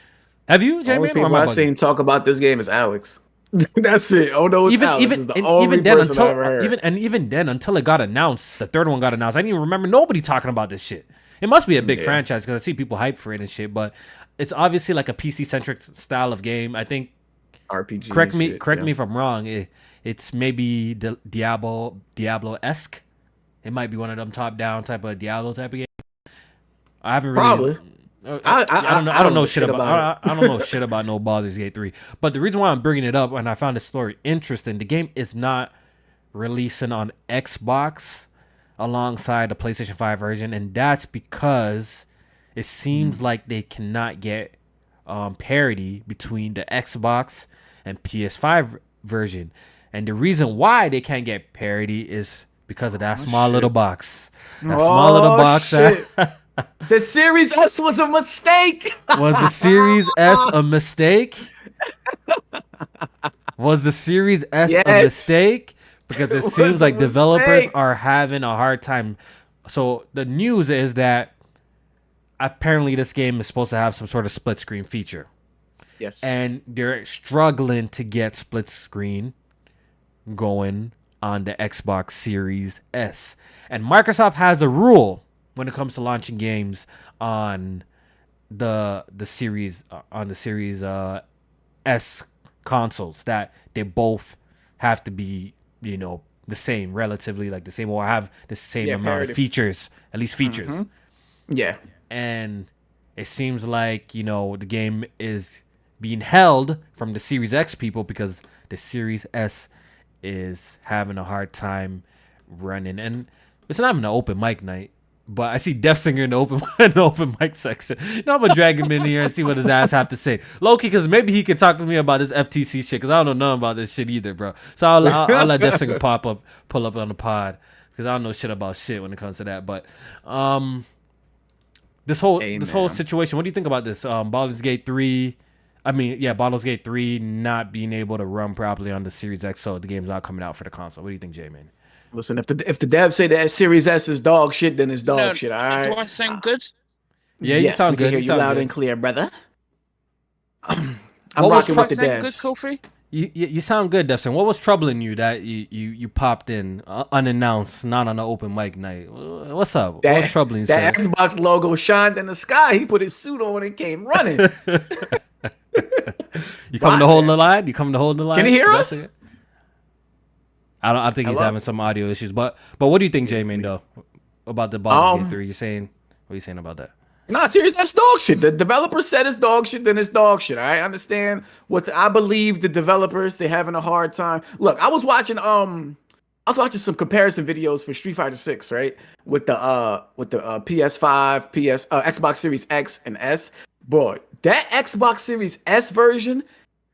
B: Have you,
A: Only
B: J-Man, or am
A: people
B: I
A: I
B: bugging?
A: seen talk about this game is Alex. That's it. Oh no, it's Alex. Is the only
B: Even then
A: person I
B: until
A: ever heard.
B: even then until it got announced, the third one got announced. I didn't even remember nobody talking about this shit. It must be a big
A: Yeah.
B: franchise because I see people hype for it and shit. But it's obviously like a PC centric style of game. I think.
A: RPG and shit.
B: Correct
A: Yeah.
B: me if I'm wrong. It's maybe Diablo esque. It might be one of them top down type of Diablo type of game. I haven't really.
A: Probably. I
B: I don't know.
A: I,
B: I
A: I
B: don't
A: don't
B: know
A: know
B: shit
A: shit
B: about.
A: about it.
B: I don't know shit about no Baldur's Gate 3. But the reason why I'm bringing it up and I found the story interesting, the game is not releasing on Xbox alongside the PlayStation 5 version, and that's because it seems like they cannot get parity between the Xbox and PS5 version. And the reason why they can't get parity is because of that
A: Oh
B: small little
A: shit.
B: box. That small little
A: Oh
B: box.
A: shit. The Series S was a mistake.
B: Was the Series S a mistake? Was the Series S a
A: Yes.
B: mistake? Because
A: It
B: it seems
A: was a
B: like developers
A: mistake.
B: are having a hard time. So the news is that apparently this game is supposed to have some sort of split screen feature.
A: Yes.
B: And they're struggling to get split screen going on the Xbox Series S. And Microsoft has a rule when it comes to launching games on the series S consoles that they both have to be the same, relatively like the same, or have the same
A: Yeah,
B: amount of
A: parity.
B: features, at least features.
A: Yeah.
B: And it seems like the game is being held from the Series X people because the Series S is having a hard time running. And it's not even an open mic night, but I see Def Singer in the open mic section. I'm gonna drag him in here and see what his ass have to say. Low key, because maybe he could talk to me about this FTC shit, because I don't know nothing about this shit either, bro. So I'll let Def Singer pull up on the pod, because I don't know shit about shit when it comes to that. But this whole
A: Amen.
B: situation, what do you think about this? Baldur's Gate 3. I mean, yeah, Baldur's Gate 3 not being able to run properly on the Series X, so the game's not coming out for the console. What do you think, J-Man?
A: Listen, if the devs say that Series S is dog shit, then it's dog
C: No,
A: shit. All
C: do
A: right.
C: I sound good?
B: Yeah, you
A: Yes, we
B: sound
A: can
B: good.
A: hear
B: You
A: you
B: sound
A: loud
B: good.
A: and clear, brother. I'm
B: What was
A: rocking
C: Do I
A: with the
C: sound good,
A: devs.
C: Kofi?
B: You sound good, Defson. What was troubling you that you popped in unannounced, not on an open mic night? What's up? What was troubling you, sir?
A: That Xbox logo shined in the sky. He put his suit on and came running.
B: You coming to hold the line? You coming to hold the line?
A: Can he hear
B: That's
A: us?
B: it? I think he's
A: Hello?
B: having some audio issues. But what do you think,
A: Yeah, it's
B: J-Man,
A: me.
B: though, about the Baldur's Gate
A: Um,
B: 3? What are you saying about that?
A: Nah, serious. That's dog shit. The developer said it's dog shit, then it's dog shit. I understand I believe the developers, they're having a hard time. Look, I was watching some comparison videos for Street Fighter 6, right? With the PS5, Xbox Series X and S. Boy, that Xbox Series S version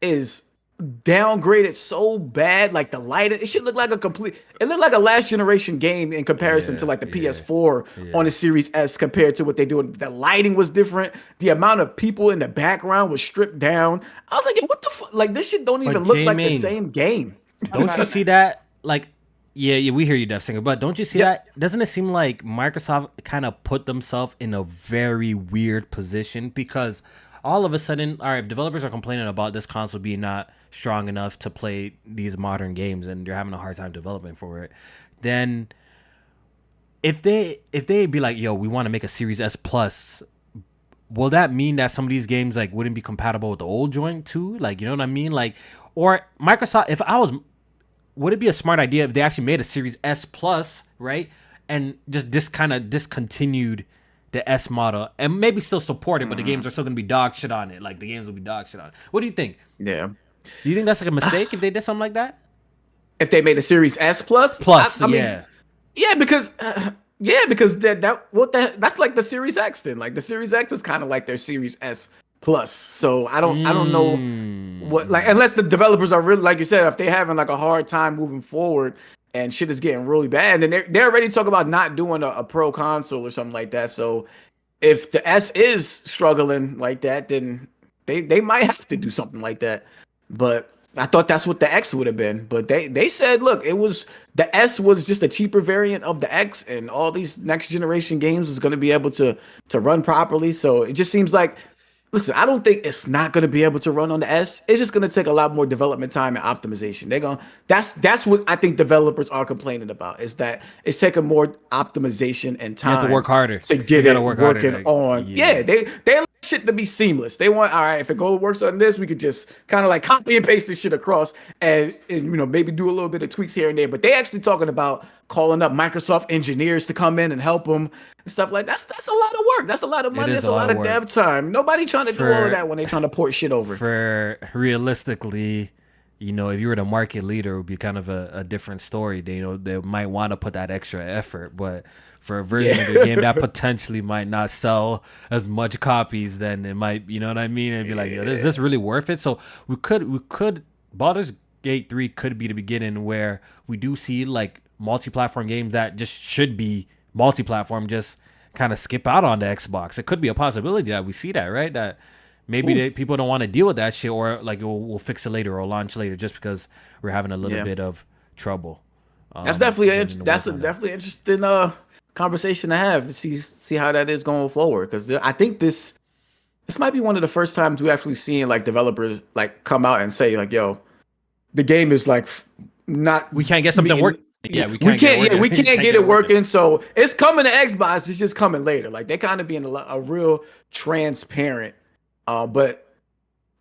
A: is downgraded so bad. Like the lighting, it should look like it looked like a last generation game in comparison to
B: Yeah,
A: like the
B: yeah,
A: PS4 on
B: yeah.
A: the Series S compared to what they do. The lighting was different. The amount of people in the background was stripped down. I was like, "Yo, what the fuck? Like this shit don't
B: But
A: even look like the
B: J-Main,
A: same game."
B: don't you see that? Like, yeah, yeah, we hear you, Death Singer. But don't you see
A: Yeah.
B: that? Doesn't it seem like Microsoft kind of put themselves in a very weird position because all of a sudden, all right, if developers are complaining about this console being not strong enough to play these modern games and they're having a hard time developing for it, then if they be like, yo, we want to make a Series S Plus, will that mean that some of these games like wouldn't be compatible with the old joint too? Like, you know what I mean? Like, or Microsoft, if I was, would it be a smart idea if they actually made a Series S Plus, right? And just this kind of discontinued the S model and maybe still support it, but the games are still gonna be dog shit on it. Like the games will be dog shit on it. What do you think?
A: Yeah.
B: Do you think that's like a mistake if they did something like that?
A: If they made a Series S Plus,
B: Plus,
A: I mean,
B: yeah.
A: yeah, because that's like the Series X then. Like the Series X is kind of like their Series S Plus. So I don't know what, like,
B: Mm.
A: unless the developers are really, like you said, if they're having like a hard time moving forward and shit is getting really bad, then they're already talking about not doing a pro console or something like that. So if the S is struggling like that, then they might have to do something like that. But I thought that's what the X would have been. But they said, look, it was the S was just a cheaper variant of the X, and all these next generation games is going to be able to run properly. So it just seems like, listen, I don't think it's not going to be able to run on the S. It's just going to take a lot more development time and optimization. They're going that's what I think developers are complaining about, is that it's taking more optimization and
B: You have to
A: time
B: work harder.
A: to
B: You
A: get
B: gotta
A: it
B: work harder.
A: working
B: Like,
A: on.
B: yeah.
A: Yeah, they like shit to be seamless. They want, all right, if it works on this, we could just kind of like copy and paste this shit across and maybe do a little bit of tweaks here and there. But they actually talking about calling up Microsoft engineers to come in and help them and stuff like that. That's a lot of work. That's a lot of
B: It
A: money.
B: is
A: That's
B: a
A: a
B: lot
A: lot
B: of
A: of
B: work.
A: dev time. Nobody trying to do all of
B: For
A: that when they trying to port shit over.
B: for realistically, if you were the market leader, it would be kind of a different story. They might want to put that extra effort, but for a version of the game that potentially might not sell as much copies, then it might, you know what I mean? It'd be like, yo, is this really worth it? So we could Baldur's Gate 3 could be the beginning where we do see like multi-platform games that just should be multi-platform just kind of skip out on the Xbox. It could be a possibility that we see that, right? That maybe people don't want to deal with that shit, or like we'll fix it later or launch later just because we're having a little
A: Yeah.
B: bit of trouble.
A: That's definitely
B: getting to work on that.
A: definitely interesting conversation to have, to see how that is going forward, because I think this might be one of the first times we actually seeing like developers like come out and say like, yo, the game is like not
B: We can't get something
A: meeting-
B: working. Yeah, we can't get it working.
A: we can't get it working. So it's coming to Xbox. It's just coming later. Like they kind of being a real transparent. But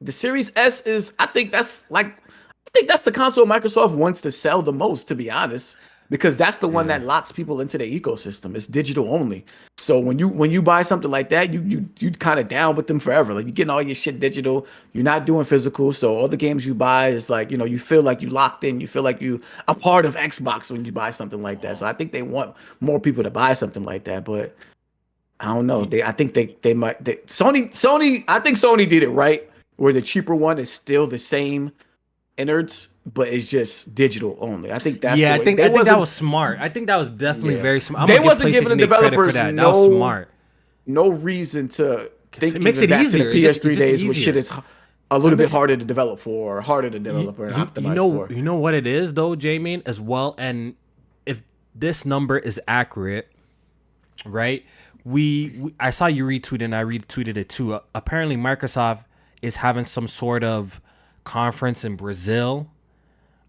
A: the Series S is, I think that's the console Microsoft wants to sell the most, to be honest, because that's the one
B: Yeah.
A: that locks people into their ecosystem. It's digital only. So when you buy something like that, you kind of down with them forever. Like you're getting all your shit digital. You're not doing physical. So all the games you buy is like, you feel like you locked in. You feel like you a part of Xbox when you buy something like that. So I think they want more people to buy something like that. But I don't know. I think they might. Sony. I think Sony did it right, where the cheaper one is still the same innards, but it's just digital only. I think that's
B: Yeah,
A: the
B: I think
A: way.
B: that was smart. I think that was definitely
A: Yeah.
B: very smart. I'm
A: They
B: gonna give
A: wasn't giving the
B: PlayStation credit for
A: developers
B: that. That was smart.
A: no reason to think
B: It makes
A: even
B: it
A: back
B: easier.
A: to the
B: It's
A: PS3
B: just
A: days, where
B: easier.
A: shit is a little bit
B: makes it-
A: harder to develop for, or harder to develop or optimize for.
B: You know what it is though, J-Main, as well. And if this number is accurate, right? I saw you retweet and I retweeted it too. Apparently, Microsoft is having some sort of conference in Brazil.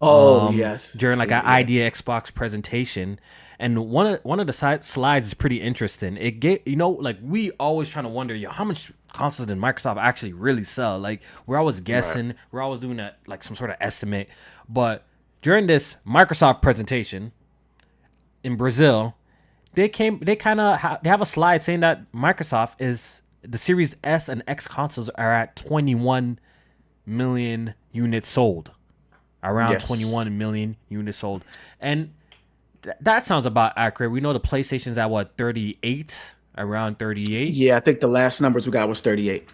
A: Oh yes,
B: During like
A: So,
B: an
A: yeah.
B: idea Xbox presentation, and one of the slides is pretty interesting. It like we always trying to wonder, how much consoles did Microsoft actually really sell? Like we're always guessing, we're always doing like some sort of estimate. But during this Microsoft presentation in Brazil, they have a slide saying that Microsoft is the Series S and X consoles are at 21 million units sold. Around
A: Yes.
B: 21 million units sold. And that sounds about accurate. We know the PlayStation's at what, 38? Around 38.
A: Yeah, I think the last numbers we got was 38.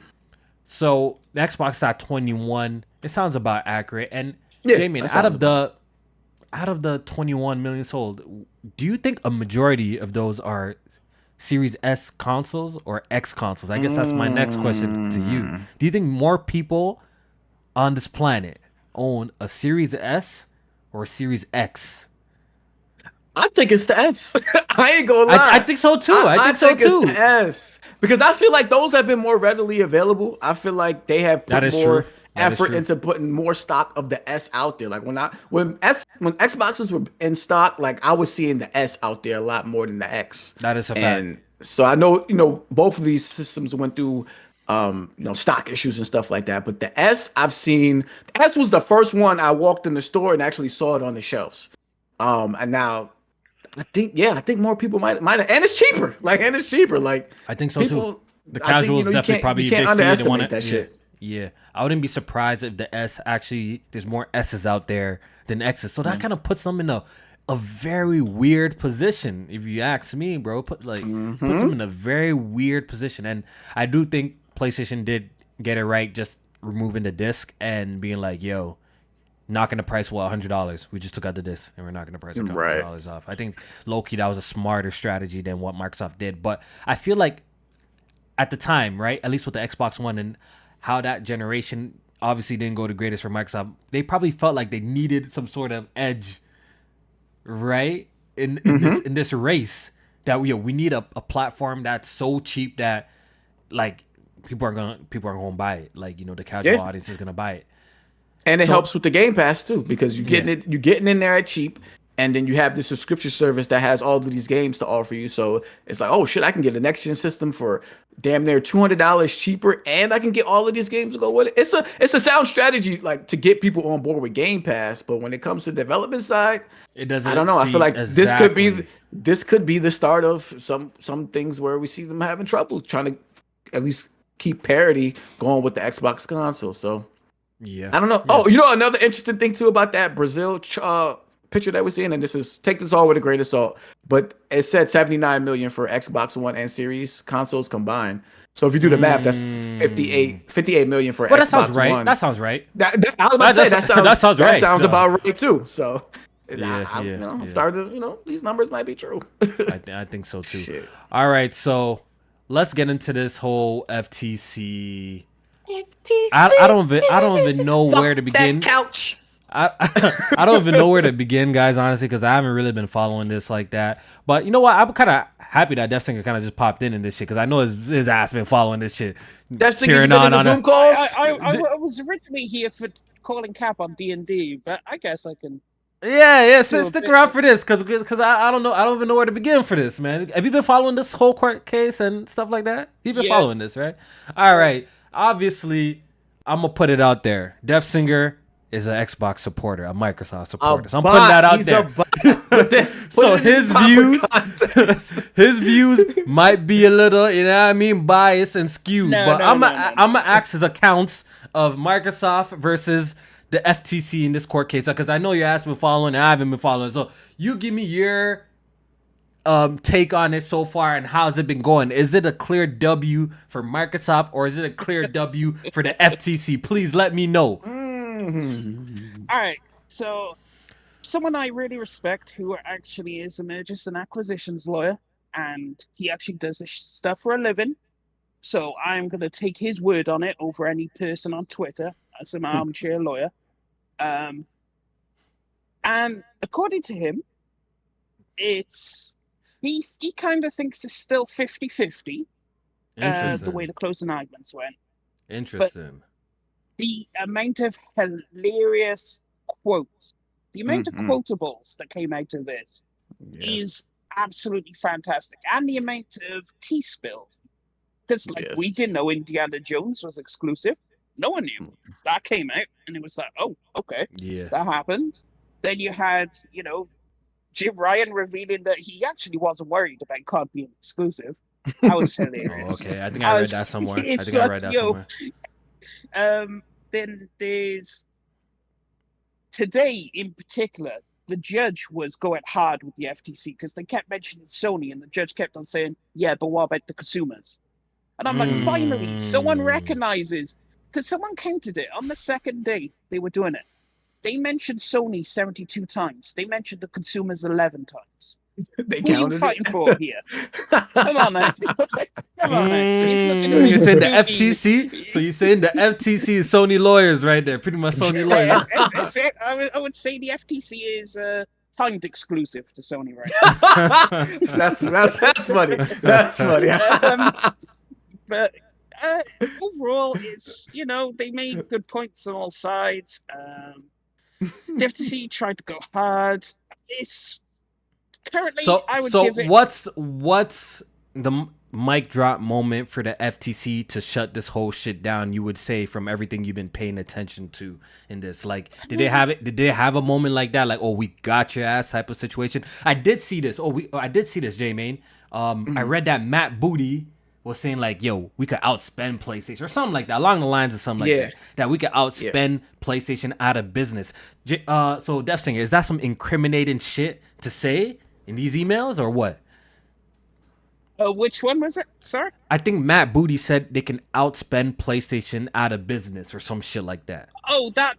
B: So the Xbox is at 21. It sounds about accurate. And
A: Yeah,
B: Jamie,
A: that
B: out
A: sounds
B: of
A: about.
B: the 21 million sold, do you think a majority of those are Series S consoles or X consoles? I guess that's my next question to you.
A: Mm,
B: Do you think more people on this planet own a Series S or a Series X?
A: I think it's the S. I ain't gonna
B: I
A: lie.
B: think so too. I
A: I
B: think so
A: think it's the
B: too.
A: S because I feel like those have been more readily available. I feel like they have
B: That
A: put
B: is true.
A: more
B: That is
A: effort
B: true.
A: into putting more stock of the S out there. Like when Xboxes were in stock, like I was seeing the S out there a lot more than the X.
B: That is a fact.
A: And so I know, both of these systems went through stock issues and stuff like that. But the S I've seen, the S was the first one I walked in the store and actually saw it on the shelves. And now I think more people might, and it's cheaper. And it's cheaper. Like
B: I think so too.
A: people,
B: The
A: I think
B: casuals definitely
A: you
B: probably if
A: can't
B: they see it, they want
A: underestimate
B: to.
A: that
B: Yeah,
A: shit.
B: yeah. I wouldn't be surprised if the S actually there's more S's out there than X's. So that kind of puts them in a very weird position. If you ask me, bro, puts them in a very weird position. And I do think PlayStation did get it right, just removing the disc and being like, yo, knocking the price $100. We just took out the disc and we're knocking the price
A: Right.
B: $100 off. I think low key that was a smarter strategy than what Microsoft did. But I feel like at the time, right, at least with the Xbox One and how that generation obviously didn't go the greatest for Microsoft, they probably felt like they needed some sort of edge, right, in this race that we need a platform that's so cheap that like people are gonna buy it. Like the casual
A: Yeah.
B: audience is gonna buy it.
A: And it
B: So
A: helps with the Game Pass too, because
B: yeah.
A: you're getting in there at cheap, and then you have the subscription service that has all of these games to offer you. So it's like, oh shit, I can get a next gen system for damn near $200 cheaper, and I can get all of these games to go with it. It's a sound strategy, like to get people on board with Game Pass. But when it comes to the development side,
B: It
A: I don't
B: doesn't
A: know. I feel
B: see
A: like
B: exactly.
A: this could be the start of some things where we see them having trouble trying to at least keep parity going with the Xbox console. So.
B: Yeah.
A: I don't know.
B: Yeah.
A: Oh, another interesting thing too about that Brazil picture that we're seeing, and take this all with a grain of salt, but it said 79 million for Xbox One and Series consoles combined. So if you do the math, that's
B: Mm.
A: 58 million for
B: Well, that sounds
A: Xbox
B: right.
A: One.
B: That sounds right.
A: I was about to say
B: That sounds
A: that
B: right.
A: sounds
B: No.
A: about right too. So
B: Yeah.
A: I
B: Yeah. Yeah.
A: started these numbers might be true.
B: I think so too.
A: Shit.
B: All right. So let's get into this whole FTC.
A: FTC.
B: I don't even know where to
A: Fuck that
B: begin.
A: couch.
B: I don't even know where to begin, guys. Honestly, because I haven't really been following this like that. But you know what? I'm kind of happy that Death Singer kind of just popped in this shit because I know his ass been following this shit,
A: That's the
B: cheering
A: on
B: on
A: the Zoom
B: it.
A: calls.
C: I was originally here for calling cap on D&D, but I guess I can.
B: Yeah.
C: Do a
B: Stick
C: bit-
B: around for this because I don't know. I don't even know where to begin for this, man. Have you been following this whole court case and stuff like that? You've been
C: Yeah.
B: following this, right? All right. Obviously, I'm gonna put it out there. Death Singer is an Xbox supporter, a Microsoft supporter. So I'm putting that out there. So his views might be a little, biased and skewed.
C: No,
B: but
C: no,
B: I'm
C: no,
B: gonna ask his accounts of Microsoft versus the FTC in this court case because I know your ass been following and I haven't been following. So you give me your take on it so far and how's it been going? Is it a clear W for Microsoft or is it a clear W for the FTC? Please let me know.
C: All right, so someone I really respect who actually is a mergers and acquisitions lawyer, and he actually does this stuff for a living. So I'm going to take his word on it over any person on Twitter as an armchair lawyer. And according to him, he kind of thinks it's still 50-50 the way the closing arguments went.
B: Interesting.
C: The amount of hilarious quotes, the amount of quotables that came out of this is absolutely fantastic. And the amount of tea spilled. Because we didn't know Indiana Jones was exclusive. No one knew. That came out and it was like, oh, okay.
B: Yeah.
C: That happened. Then you had, Jim Ryan revealing that he actually wasn't worried about COD being exclusive. That was hilarious.
B: Okay, I think I read that somewhere. I read that somewhere.
C: Then there's today in particular, the judge was going hard with the FTC because they kept mentioning Sony, and the judge kept on saying, "Yeah, but what about the consumers?" And I'm like, finally, someone recognizes because someone counted it on the second day they were doing it. They mentioned Sony 72 times. They mentioned the consumers 11 times.
A: They
C: Who are you
A: counted
C: fighting
A: it.
C: for here? Come on, man. Come on, man.
B: You're saying the FTC? So you're saying the FTC is Sony lawyers right there. Pretty much Sony lawyers.
C: I would say the FTC is timed exclusive to Sony right now.
A: That's funny. That's funny.
C: But overall, it's, they made good points on all sides. The FTC tried to go hard. It's currently, I would give it.
B: What's the mic drop moment for the FTC to shut this whole shit down? You would say, from everything you've been paying attention to in this, like, did they have it? Did they have a moment like that, like, oh, we got your ass type of situation? I did see this. I did see this, J-Main. I read that Matt Booty was saying, like, yo, we could outspend PlayStation or something like that, along the lines of something like that we could outspend PlayStation out of business. So Def Singer, is that some incriminating shit to say in these emails or what?
C: Which one was it? Sorry?
B: I think Matt Booty said they can outspend PlayStation out of business or some shit like that.
C: Oh, that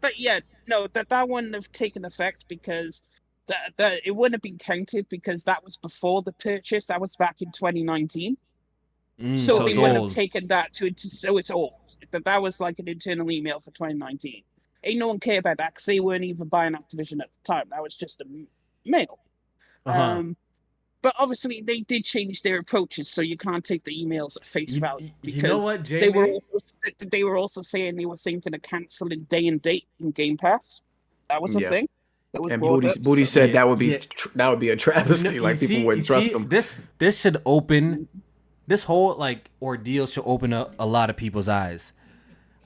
C: wouldn't have taken effect because that it wouldn't have been counted because that was before the purchase. That was back in 2019. So they wouldn't have taken that so it's old. That was like an internal email for 2019. Ain't no one care about that because they weren't even buying Activision at the time. That was just a mail. But obviously they did change their approaches, so you can't take the emails at face value because
B: you know what,
C: they were also saying they were thinking of canceling day and date in Game Pass. That was a thing. And
A: Booty said that would be a travesty. People wouldn't trust them.
B: This should open. This whole ordeal should open up a lot of people's eyes.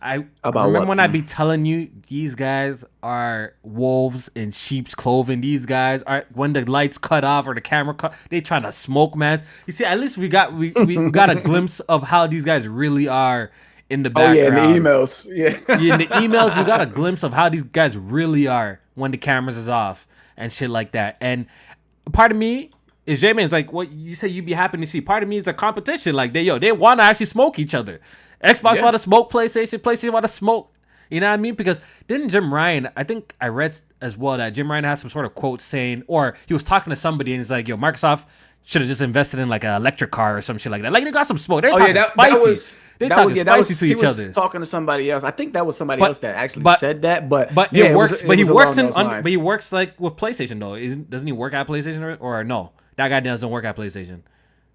B: I remember when I be telling you these guys are wolves in sheep's clothing. These guys are, when the lights cut off or the camera cut, they trying to smoke, man. You see, at least we got a glimpse of how these guys really are in the background.
A: Oh yeah, in the emails.
B: In the emails, we got a glimpse of how these guys really are when the cameras is off and shit like that. And part of me is J-Man's like, what you say you'd be happy to see. Part of me is a competition. Like they want to actually smoke each other. Xbox want to smoke PlayStation want to smoke. You know what I mean? Because didn't Jim Ryan, I think I read as well that Jim Ryan has some sort of quote saying, or he was talking to somebody and he's like, yo, Microsoft should have just invested in like an electric car or some shit like that. Like they got some smoke. They're talking spicy. They're talking spicy to each other.
A: Talking to somebody else. I think that was somebody else that actually said that. But
B: it works. But he works like with PlayStation though. Doesn't he work at PlayStation or no? That guy doesn't work at PlayStation.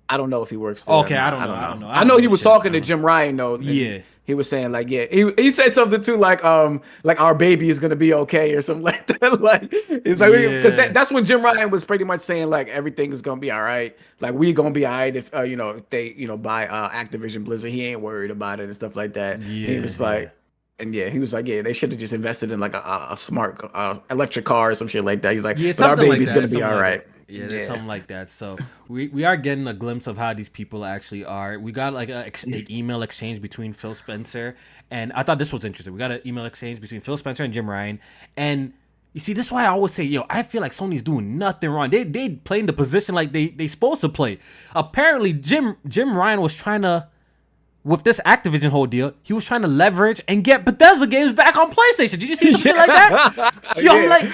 A: I don't know if he works there.
B: Okay, I don't know.
A: I know he was talking to Jim Ryan though.
B: Yeah.
A: He was saying like, he said something too like our baby is gonna be okay or something like that. Like it's like because that's when Jim Ryan was pretty much saying like everything is gonna be all right. Like we gonna be all right if if they buy Activision Blizzard. He ain't worried about it and stuff like that. Yeah, he was like. And he was like, they should have just invested in like a smart electric car or some shit like that. He's like, but our baby's gonna be all right.
B: Yeah, there's something like that. So we are getting a glimpse of how these people actually are. We got like an email exchange between Phil Spencer, and I thought this was interesting. We got an email exchange between Phil Spencer and Jim Ryan, and you see, this is why I always say, I feel like Sony's doing nothing wrong. They playing the position like they supposed to play. Apparently, Jim Ryan was trying to. With this Activision whole deal, he was trying to leverage and get Bethesda games back on PlayStation. Did you see something like that? I'm like,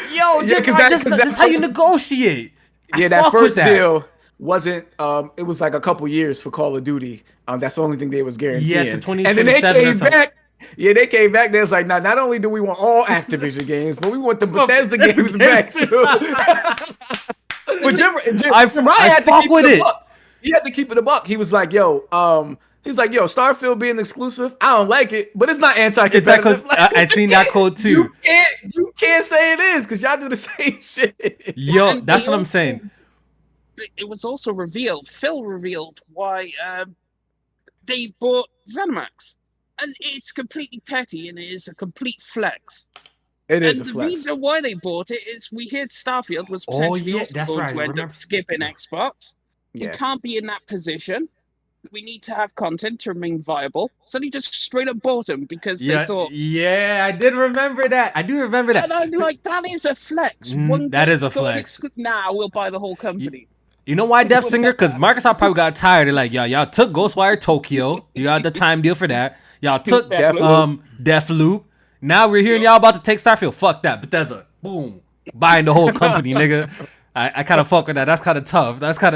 B: Jim Ryan, this is how you negotiate.
A: Yeah, that first deal wasn't. It was like a couple years for Call of Duty. That's the only thing they was guaranteeing.
B: Yeah, to 2027
A: and then they came back. Yeah, they came back. They was like, not only do we want all Activision games, but we want the Bethesda games back too. But Jim Ryan had to keep it a buck. He had to keep it a buck. He was like, he's like, Starfield being exclusive, I don't like it, but it's not anti-competitive.
B: I seen that quote too.
A: You can't say it is because y'all do the same shit.
B: Yo, that's what I'm saying.
C: It was also revealed, Phil revealed why they bought ZeniMax. And it's completely petty and it is a complete flex.
A: It is a flex.
C: The reason why they bought it is we heard Starfield was potentially going to end up skipping Xbox. You can't be in that position. We need to have content to remain viable. So they just straight up bought them because they thought...
B: Yeah, I did remember that. I do remember that.
C: And I'm like, that is a flex.
B: That is a flex.
C: Now we'll buy the whole company.
B: You know why, Def Singer? Because Microsoft probably got tired. They're like, y'all took Ghostwire Tokyo. You got the time deal for that. Y'all took
C: Deathloop.
B: Deathloop. Now we're hearing y'all about to take Starfield. Fuck that. Bethesda. Boom. Buying the whole company, nigga. I kind of fuck with that. That's kind of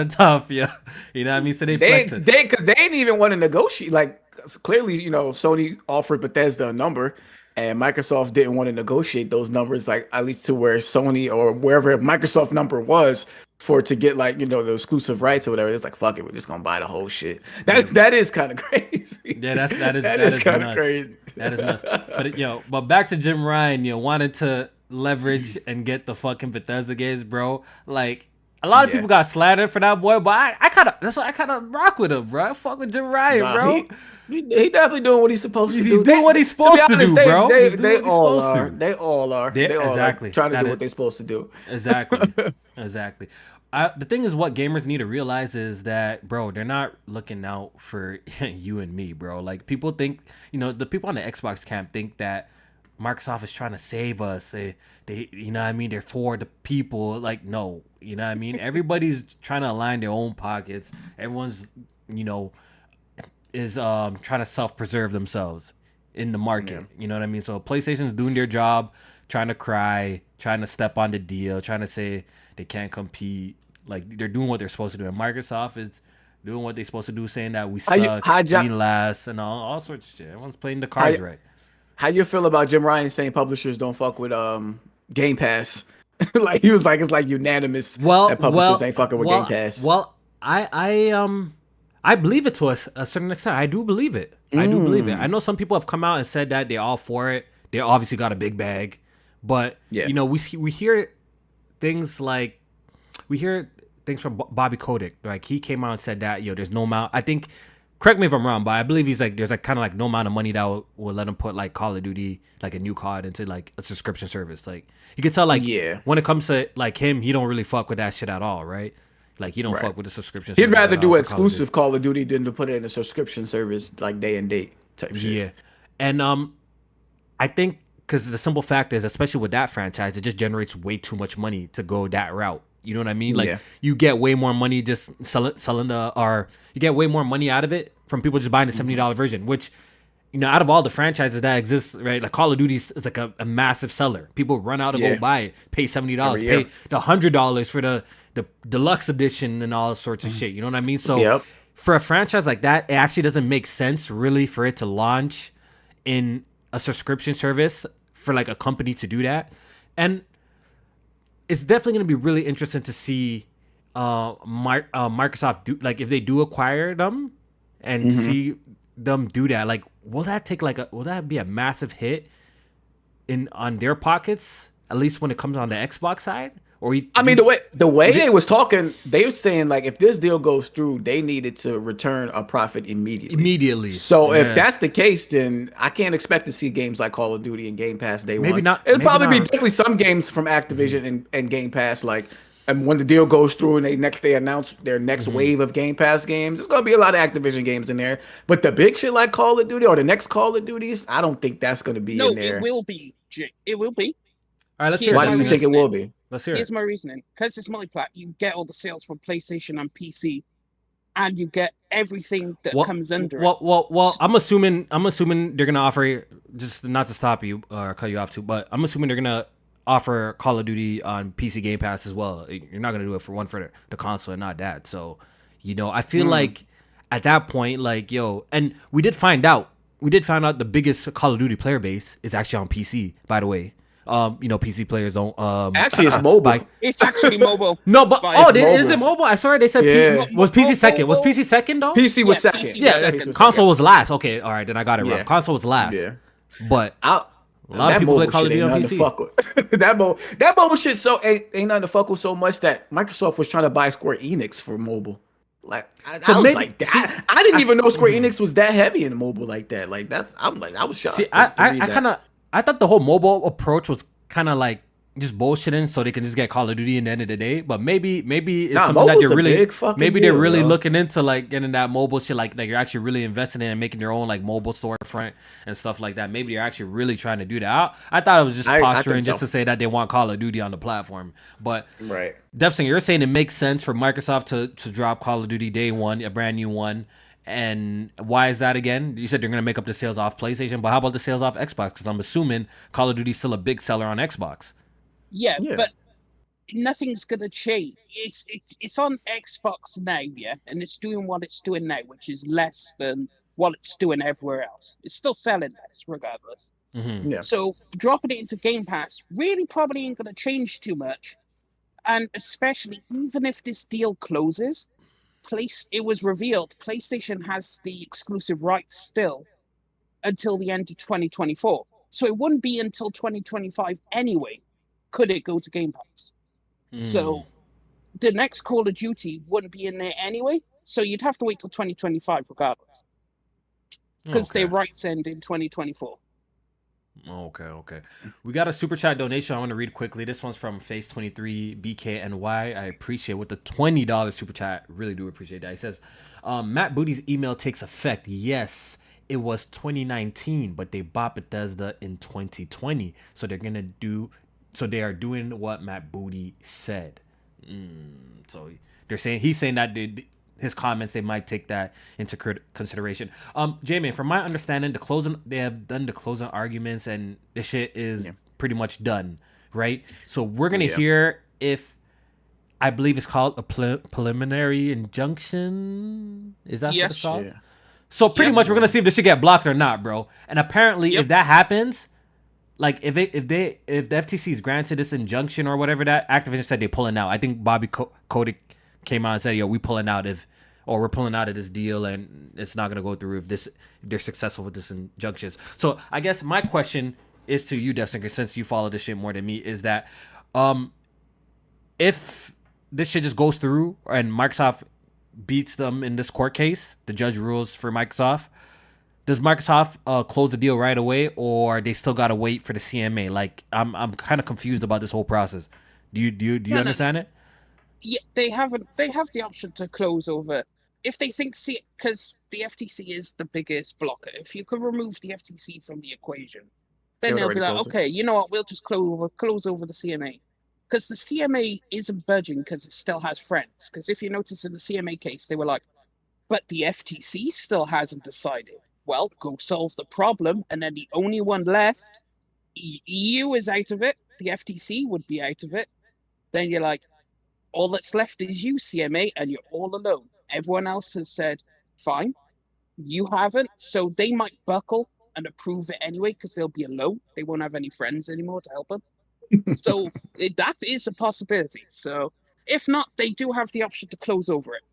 B: tough. Yeah. You know what I mean? So they flexing.
A: Because they didn't even want to negotiate. Like, clearly, Sony offered Bethesda a number, and Microsoft didn't want to negotiate those numbers, like, at least to where Sony or wherever Microsoft number was for it to get, like, the exclusive rights or whatever. It's like, fuck it, we're just gonna buy the whole shit. That is kind of crazy.
B: Yeah, that is
A: kind of
B: nuts.
A: crazy.
B: That is nuts. But back to Jim Ryan, wanted to leverage and get the fucking Bethesda games, bro. Like, a lot of people got slandered for that boy, but that's why I kind of rock with him, bro. I fuck with Jim Ryan, bro.
A: He definitely doing what he's supposed to do.
B: He's doing what he's supposed to do, bro.
A: They all are. They all are. They all
B: exactly.
A: are trying to do what they're supposed to do.
B: Exactly. The thing is, what gamers need to realize is that, bro, they're not looking out for you and me, bro. Like, people think, the people on the Xbox camp think that Microsoft is trying to save us. They, you know what I mean? They're for the people. Like, no, you know what I mean? Everybody's trying to align their own pockets. Everyone's, is trying to self-preserve themselves in the market. Yeah. You know what I mean? So PlayStation's doing their job, trying to cry, trying to step on the deal, trying to say they can't compete. Like, they're doing what they're supposed to do. And Microsoft is doing what they're supposed to do, saying that we suck, we last, and all sorts of shit. Everyone's playing the cards right.
A: How you feel about Jim Ryan saying publishers don't fuck with Game Pass? Like, he was like, it's like unanimous that publishers ain't fucking with Game Pass.
B: Well, I believe it to a certain extent. I do believe it. I do believe it. I know some people have come out and said that they're all for it. They obviously got a big bag, but we hear things like from Bobby Kotick. Like, he came out and said that there's no amount. I think, correct me if I'm wrong, but I believe he's like, there's like kind of like no amount of money that will let him put like Call of Duty, like a new COD, into like a subscription service. Like, you can tell, like, when it comes to like him, he don't really fuck with that shit at all, right? Like, he don't fuck with the subscription service.
A: He'd rather do exclusive Call of Duty than to put it in a subscription service, like day and date type shit.
B: Yeah. And I think because the simple fact is, especially with that franchise, it just generates way too much money to go that route. You know what I mean? Like, you get way more money just selling you get way more money out of it from people just buying the $70 version, which, out of all the franchises that exist, right? Like, Call of Duty is like a massive seller. People run out to go buy it, pay $70, pay the $100 for the deluxe edition and all sorts of shit. You know what I mean? So for a franchise like that, it actually doesn't make sense really for it to launch in a subscription service for like a company to do that. And it's definitely going to be really interesting to see Microsoft do, like, if they do acquire them and see them do that. Like, will that be a massive hit on their pockets, at least when it comes on the Xbox side?
A: The way they was talking, they were saying, like, if this deal goes through, they needed to return a profit immediately. So if that's the case, then I can't expect to see games like Call of Duty and Game Pass day one. It'll probably be definitely some games from Activision and Game Pass, like, and when the deal goes through and they announce their next wave of Game Pass games, there's gonna be a lot of Activision games in there. But the big shit like Call of Duty or the next Call of Duties, I don't think that's gonna be in there.
C: No, it will be, Jake. It will be.
B: All right, let's hear.
A: Why do you think it will be?
B: Let's hear it.
C: Here's my reasoning. Because it's multiplat, you get all the sales from PlayStation and PC, and you get everything that comes under it.
B: Well, I'm assuming they're gonna offer, just not to stop you or cut you off too, but I'm assuming they're gonna offer Call of Duty on PC Game Pass as well. You're not gonna do it for the console and not that. So, I feel like at that point, like, and we did find out the biggest Call of Duty player base is actually on PC, by the way. PC players don't.
A: Actually, it's mobile.
C: It's actually mobile.
B: No, but is it mobile? I swear they said was PC second. Was PC second though?
A: PC was second.
C: PC
B: was
C: second.
B: Console was last. Okay, all right, then I got it wrong. Console was last. Yeah, but a lot of people play Call of Duty on PC.
A: that mobile shit ain't nothing to fuck with so much that Microsoft was trying to buy Square Enix for mobile. Like, I was like that. I didn't even know Square Enix was that heavy in mobile like that. Like, I was shocked.
B: See, I thought the whole mobile approach was kind of like just bullshitting so they can just get Call of Duty in the end of the day. But maybe it's something that they're really they're really looking into, like getting that mobile shit, like you're actually really investing in and making their own like mobile storefront and stuff like that. Maybe they're actually really trying to do that. I thought it was just posturing just to say that they want Call of Duty on the platform. But
A: right,
B: Definitely, you're saying it makes sense for Microsoft to drop Call of Duty day one, a brand new one. And why is that again? You said they're going to make up the sales off PlayStation, but how about the sales off Xbox? Because I'm assuming Call of Duty's still a big seller on Xbox.
C: Yeah,
A: Yeah.
C: but nothing's gonna change. It's on Xbox now, yeah, and it's doing what it's doing now, which is less than what it's doing everywhere else. It's still selling less, regardless.
B: Mm-hmm.
A: Yeah.
C: So dropping it into Game Pass really probably ain't gonna change too much. And especially even if this deal closes, it was revealed PlayStation has the exclusive rights still until the end of 2024. So it wouldn't be until 2025 anyway. Could it go to Game Pass? So the next Call of Duty wouldn't be in there anyway. So you'd have to wait till 2025 regardless. Because their rights end in 2024.
B: Okay. We got a super chat donation I want to read quickly. This one's from Face23BKNY. I appreciate with the $20 super chat. Really do appreciate that. He says, Matt Booty's email takes effect. Yes, it was 2019, but they bought Bethesda in 2020. So they are doing what Matt Booty said. So he's saying that his comments, they might take that into consideration. J-Man, from my understanding, they have done the closing arguments and the shit is pretty much done, right? So we're gonna hear if, I believe it's called a preliminary injunction. Is that what it's called? Yeah. So pretty much we're gonna see if this shit get blocked or not, bro. And apparently, if that happens, like if the FTC is granted this injunction or whatever, that Activision said they're pulling out. I think Bobby Kotick came out and said, "Yo, we're pulling out of this deal, and it's not gonna go through if they're successful with this injunctions." So I guess my question is to you, Devsinker, since you follow this shit more than me, is that if this shit just goes through and Microsoft beats them in this court case, the judge rules for Microsoft, does Microsoft close the deal right away, or they still gotta wait for the CMA? Like, I'm kind of confused about this whole process. Do you understand it?
C: Yeah, they have the option to close over if they think because the FTC is the biggest blocker. If you can remove the FTC from the equation, then they'll be like, okay, you know what, we'll just close over the CMA. Because the CMA isn't budging because it still has friends. Because if you notice in the CMA case, they were like, but the FTC still hasn't decided. Well, go solve the problem. And then the only one left, EU is out of it. The FTC would be out of it. Then you're like, all that's left is you, CMA, and you're all alone. Everyone else has said, fine, you haven't. So they might buckle and approve it anyway because they'll be alone. They won't have any friends anymore to help them. So that is a possibility. So if not, they do have the option to close over it,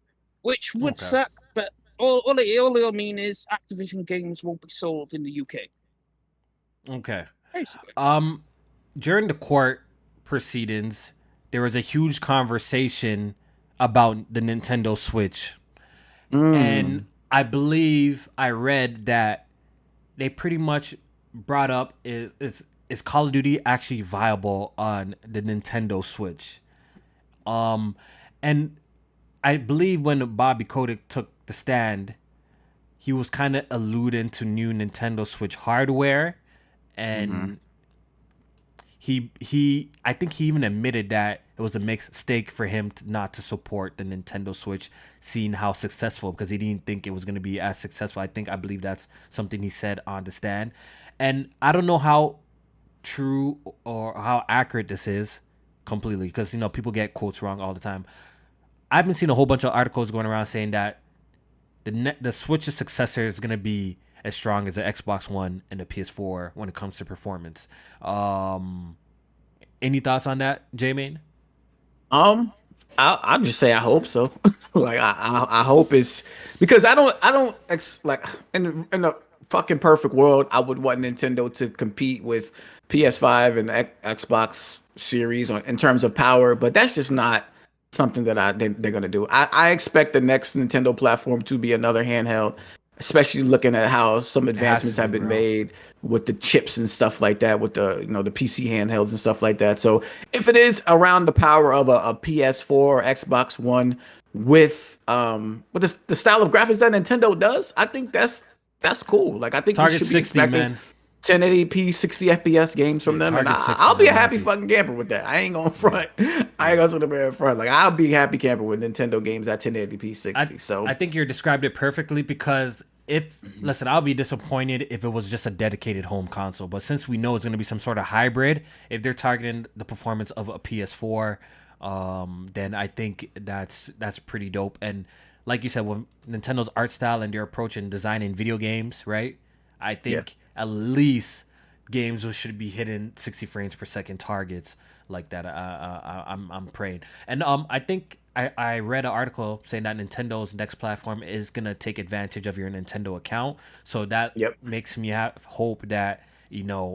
C: which would suck. But all it'll mean is Activision games won't be sold in the UK.
B: Okay.
C: Basically.
B: During the court proceedings, there was a huge conversation about the Nintendo Switch. And I believe I read that they pretty much brought up is Call of Duty actually viable on the Nintendo Switch? And I believe when Bobby Kotick took the stand, he was kind of alluding to new Nintendo Switch hardware, and I think he even admitted that it was a mistake for him not to support the Nintendo Switch, seeing how successful, because he didn't think it was going to be as successful. I believe that's something he said on the stand. And I don't know how true or how accurate this is completely, because people get quotes wrong all the time. I've been seeing a whole bunch of articles going around saying that the Switch's successor is going to be as strong as the Xbox One and the PS4 when it comes to performance. Any thoughts on that, J-Main?
A: I'll just say I hope so. Like I hope it's because I don't like in a fucking perfect world I would want Nintendo to compete with PS5 and Xbox Series in terms of power, but that's just not something that they're gonna do. I expect the next Nintendo platform to be another handheld, especially looking at how some advancements have been made with the chips and stuff like that, with the the PC handhelds and stuff like that. So if it is around the power of a PS4 or Xbox One with the style of graphics that Nintendo does, I think that's cool. Like I think
B: target 60, man.
A: 1080p 60 FPS games from them, and
B: Target 60,
A: I'll be a
B: I'm
A: happy
B: happy.
A: fucking camper with that. I ain't gonna front. I ain't gonna sit there in front. Like, I'll be a happy camper with Nintendo games at 1080p 60. So
B: I think you described it perfectly because listen, I'll be disappointed if it was just a dedicated home console. But since we know it's going to be some sort of hybrid, if they're targeting the performance of a PS4, then I think that's pretty dope. And like you said, with Nintendo's art style and their approach in designing video games, right? I think at least games should be hitting 60 frames per second targets like that. I'm praying, and I think I read an article saying that Nintendo's next platform is gonna take advantage of your Nintendo account, so that makes me hope that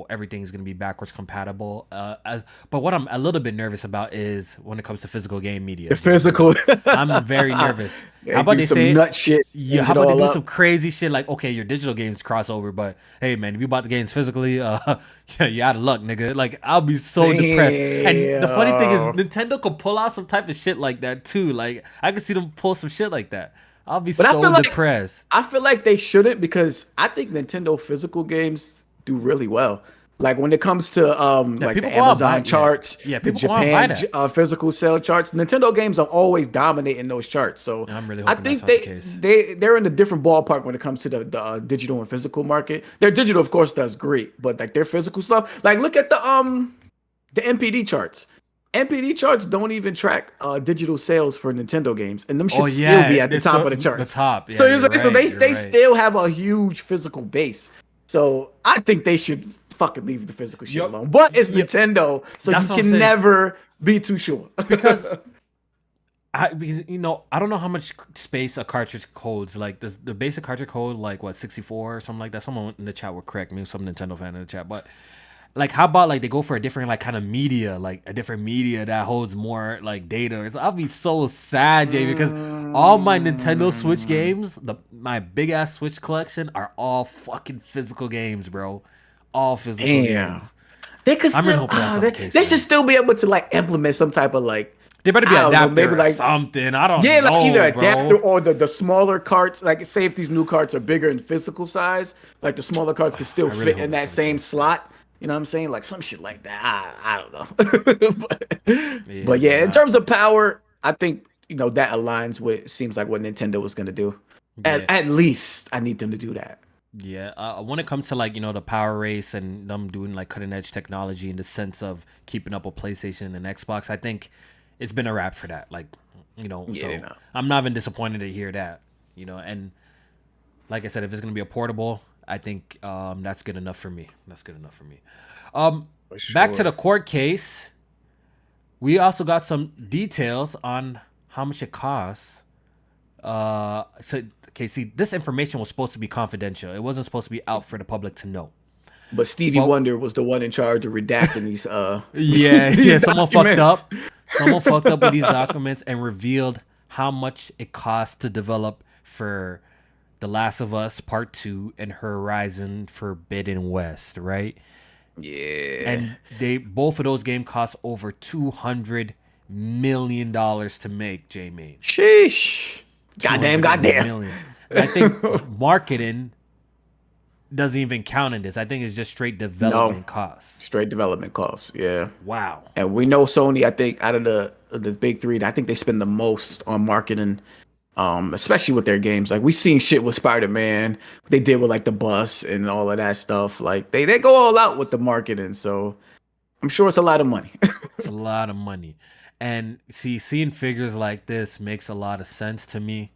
B: everything's gonna be backwards compatible. But what I'm a little bit nervous about is when it comes to physical game media.
A: The physical.
B: I'm very nervous.
A: Yeah,
B: how about they
A: some
B: say
A: nut shit?
B: Yeah, how about they do some crazy shit like, okay, your digital games crossover, but hey man, if you bought the games physically, you're out of luck, nigga. Like, I'll be so depressed. And the funny thing is, Nintendo could pull out some type of shit like that too. Like, I could see them pull some shit like that. I'll be so depressed.
A: I feel like they shouldn't, because I think Nintendo physical games do really well. Like, when it comes to like the Amazon charts, the Japan physical sale charts, Nintendo games are always dominating those charts. So
B: I'm really
A: I
B: hoping
A: think they're in a different ballpark when it comes to the digital and physical market. Their digital, of course, does great, but like their physical stuff, like look at the NPD charts. NPD charts don't even track digital sales for Nintendo games, and them should still be at the top of the charts.
B: The top, yeah,
A: so they still have a huge physical base. So I think they should fucking leave the physical shit alone. But it's Nintendo, so you can never be too sure.
B: because I don't know how much space a cartridge holds. Like, the basic cartridge hold like what, 64 or something like that. Someone in the chat will correct me, some Nintendo fan in the chat, but like, how about like they go for a different like kind of media, like a different media that holds more like data? I'll be so sad, Jay, because all my Nintendo Switch games, my big ass Switch collection, are all fucking physical games, bro. All physical games.
A: They could still, they should still be able to like implement some type of like.
B: They better be adapter or something. I don't know.
A: Yeah, like either adapter or the smaller carts. Like, say if these new carts are bigger in physical size, like the smaller carts can still fit in that same slot. You know what I'm saying? Like some shit like that. I don't know. but in terms of power, I think that aligns with, seems like what Nintendo was gonna do. At least I need them to do that.
B: Yeah. When it comes to like the power race and them doing like cutting edge technology in the sense of keeping up with PlayStation and Xbox, I think it's been a wrap for that. Like, I'm not even disappointed to hear that. And like I said, if it's gonna be a portable, I think that's good enough for me. Back to the court case. We also got some details on how much it costs. This information was supposed to be confidential. It wasn't supposed to be out for the public to know.
A: But Stevie Wonder was the one in charge of redacting these.
B: Someone fucked up. Someone fucked up with these documents and revealed how much it costs to develop for The Last of Us Part 2 and Horizon Forbidden West, right?
A: Yeah.
B: And both of those games cost over $200 million to make, J-Main.
A: Sheesh. Goddamn.
B: Million. I think marketing doesn't even count in this. I think it's just straight development costs.
A: Straight development costs, yeah.
B: Wow.
A: And we know Sony, I think, out of the big three, I think they spend the most on marketing, especially with their games. Like, we seen shit with Spider-Man, what they did with like the bus and all of that stuff. Like, they go all out with the marketing, so I'm sure it's a lot of money.
B: It's a lot of money. And seeing figures like this makes a lot of sense to me,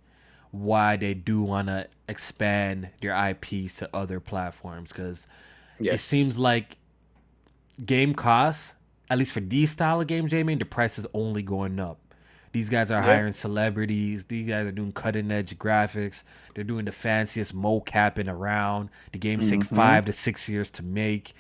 B: why they do want to expand their IPs to other platforms, because it seems like game costs, at least for these style of games, Jamie, the price is only going up. These guys are hiring celebrities. These guys are doing cutting edge graphics. They're doing the fanciest mocapping around. The games take 5 to 6 years to make.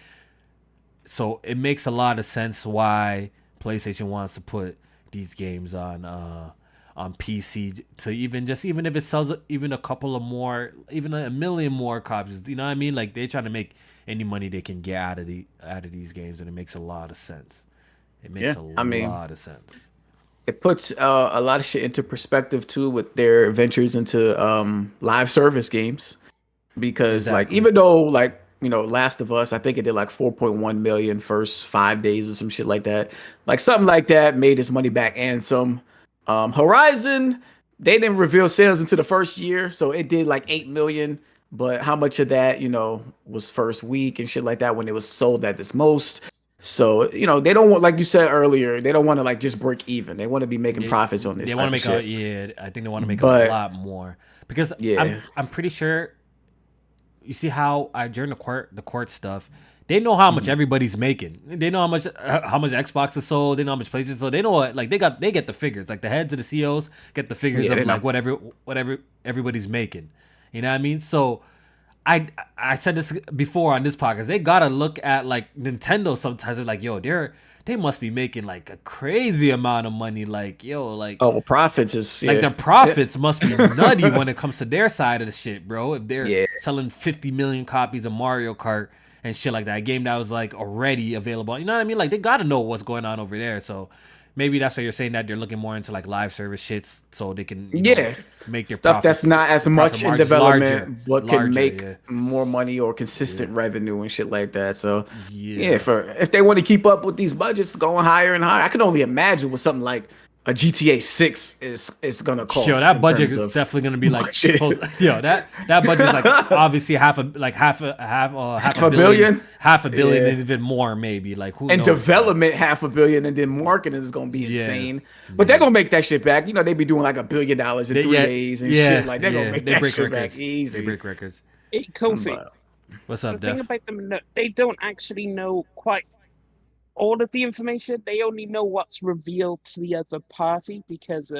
B: So it makes a lot of sense why PlayStation wants to put these games on PC, to even if it sells even a couple of more, even a million more copies. You know what I mean? Like, they're trying to make any money they can get out of these games, and it makes a lot of sense. It makes a lot of sense.
A: It puts a lot of shit into perspective too with their ventures into live service games, because like, even though like Last of Us, I think it did like 4.1 million first 5 days or some shit like that. Like something like that made its money back and some. Horizon, they didn't reveal sales into the first year, so it did like 8 million. But how much of that, was first week and shit like that when it was sold at its most? So, they don't want, like you said earlier, they don't want to like just break even. They want to be making profits on this
B: They
A: type
B: want to
A: of
B: make
A: shit.
B: I think they want to make a
A: But
B: lot more because
A: yeah,
B: I'm pretty sure. You see how during the court stuff, they know how much everybody's making. They know how much Xbox is sold. They know how much PlayStation is sold. They know what they get the figures. Like the heads of the CEOs get the figures of like whatever everybody's making. You know what I mean? So I said this before on this podcast. They gotta look at like Nintendo sometimes. They're like, yo, they must be making like a crazy amount of money. Like, yo, like
A: profits is
B: like the profits must be nutty when it comes to their side of the shit, bro. If they're selling 50 million copies of Mario Kart and shit like that, a game that was like already available. You know what I mean? Like they gotta know what's going on over there. So maybe that's why you're saying that they're looking more into like live service shits so they can make their
A: stuff that's not as much in development but can make
B: yeah.
A: more money or consistent revenue and shit like that. So if they want to keep up with these budgets going higher and higher, I can only imagine what something like a GTA 6 is gonna cost.
B: Yo, that budget is definitely gonna be like that budget's like obviously half a billion, and even more maybe. Like who
A: and
B: knows?
A: development $500 million, and then marketing is gonna be insane. But they're gonna make that shit back. They be doing like $1 billion in 3 days and shit. Like they're gonna make that shit back easy.
B: They break records.
C: Hey, Kofi,
B: what's up,
C: the thing
B: Def?
C: about them, they don't actually know quite all of the information. They only know what's revealed to the other party because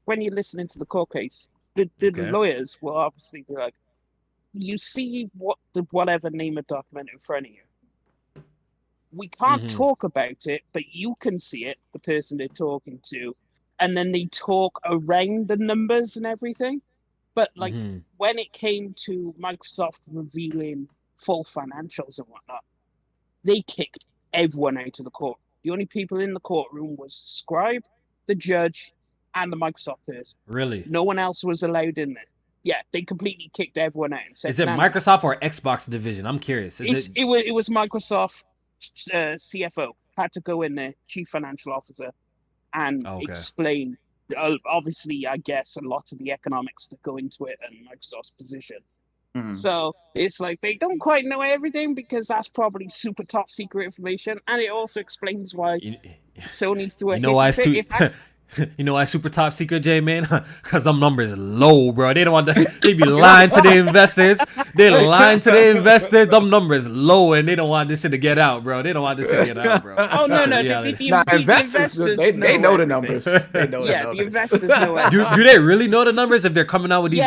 C: when you're listening to the court case, the lawyers will obviously be like, you see whatever name of document in front of you. We can't talk about it, but you can see it, the person they're talking to, and then they talk around the numbers and everything. But like when it came to Microsoft revealing full financials and whatnot, they kicked everyone out of the court. The only people in the courtroom was the scribe, the judge, and the Microsoft person.
B: Really?
C: No one else was allowed in there. Yeah, they completely kicked everyone out.
B: Is it Microsoft or Xbox division? I'm curious.
C: It was Microsoft CFO had to go in there, chief financial officer, and explain. Obviously, I guess a lot of the economics that go into it and Microsoft's position. So it's like they don't quite know everything because that's probably super top secret information, and it also explains why Sony threw a
B: You know why super top secret, J man? Because them numbers low, bro. They don't want to. They be lying to the investors. They lying to the investors. Them numbers low, and they don't want this shit to get out, bro. They don't want this shit to get out, bro.
C: Oh no, the investors
A: they know the numbers. They know the numbers.
C: The investors know everything.
B: Do they really know the numbers if they're coming out with these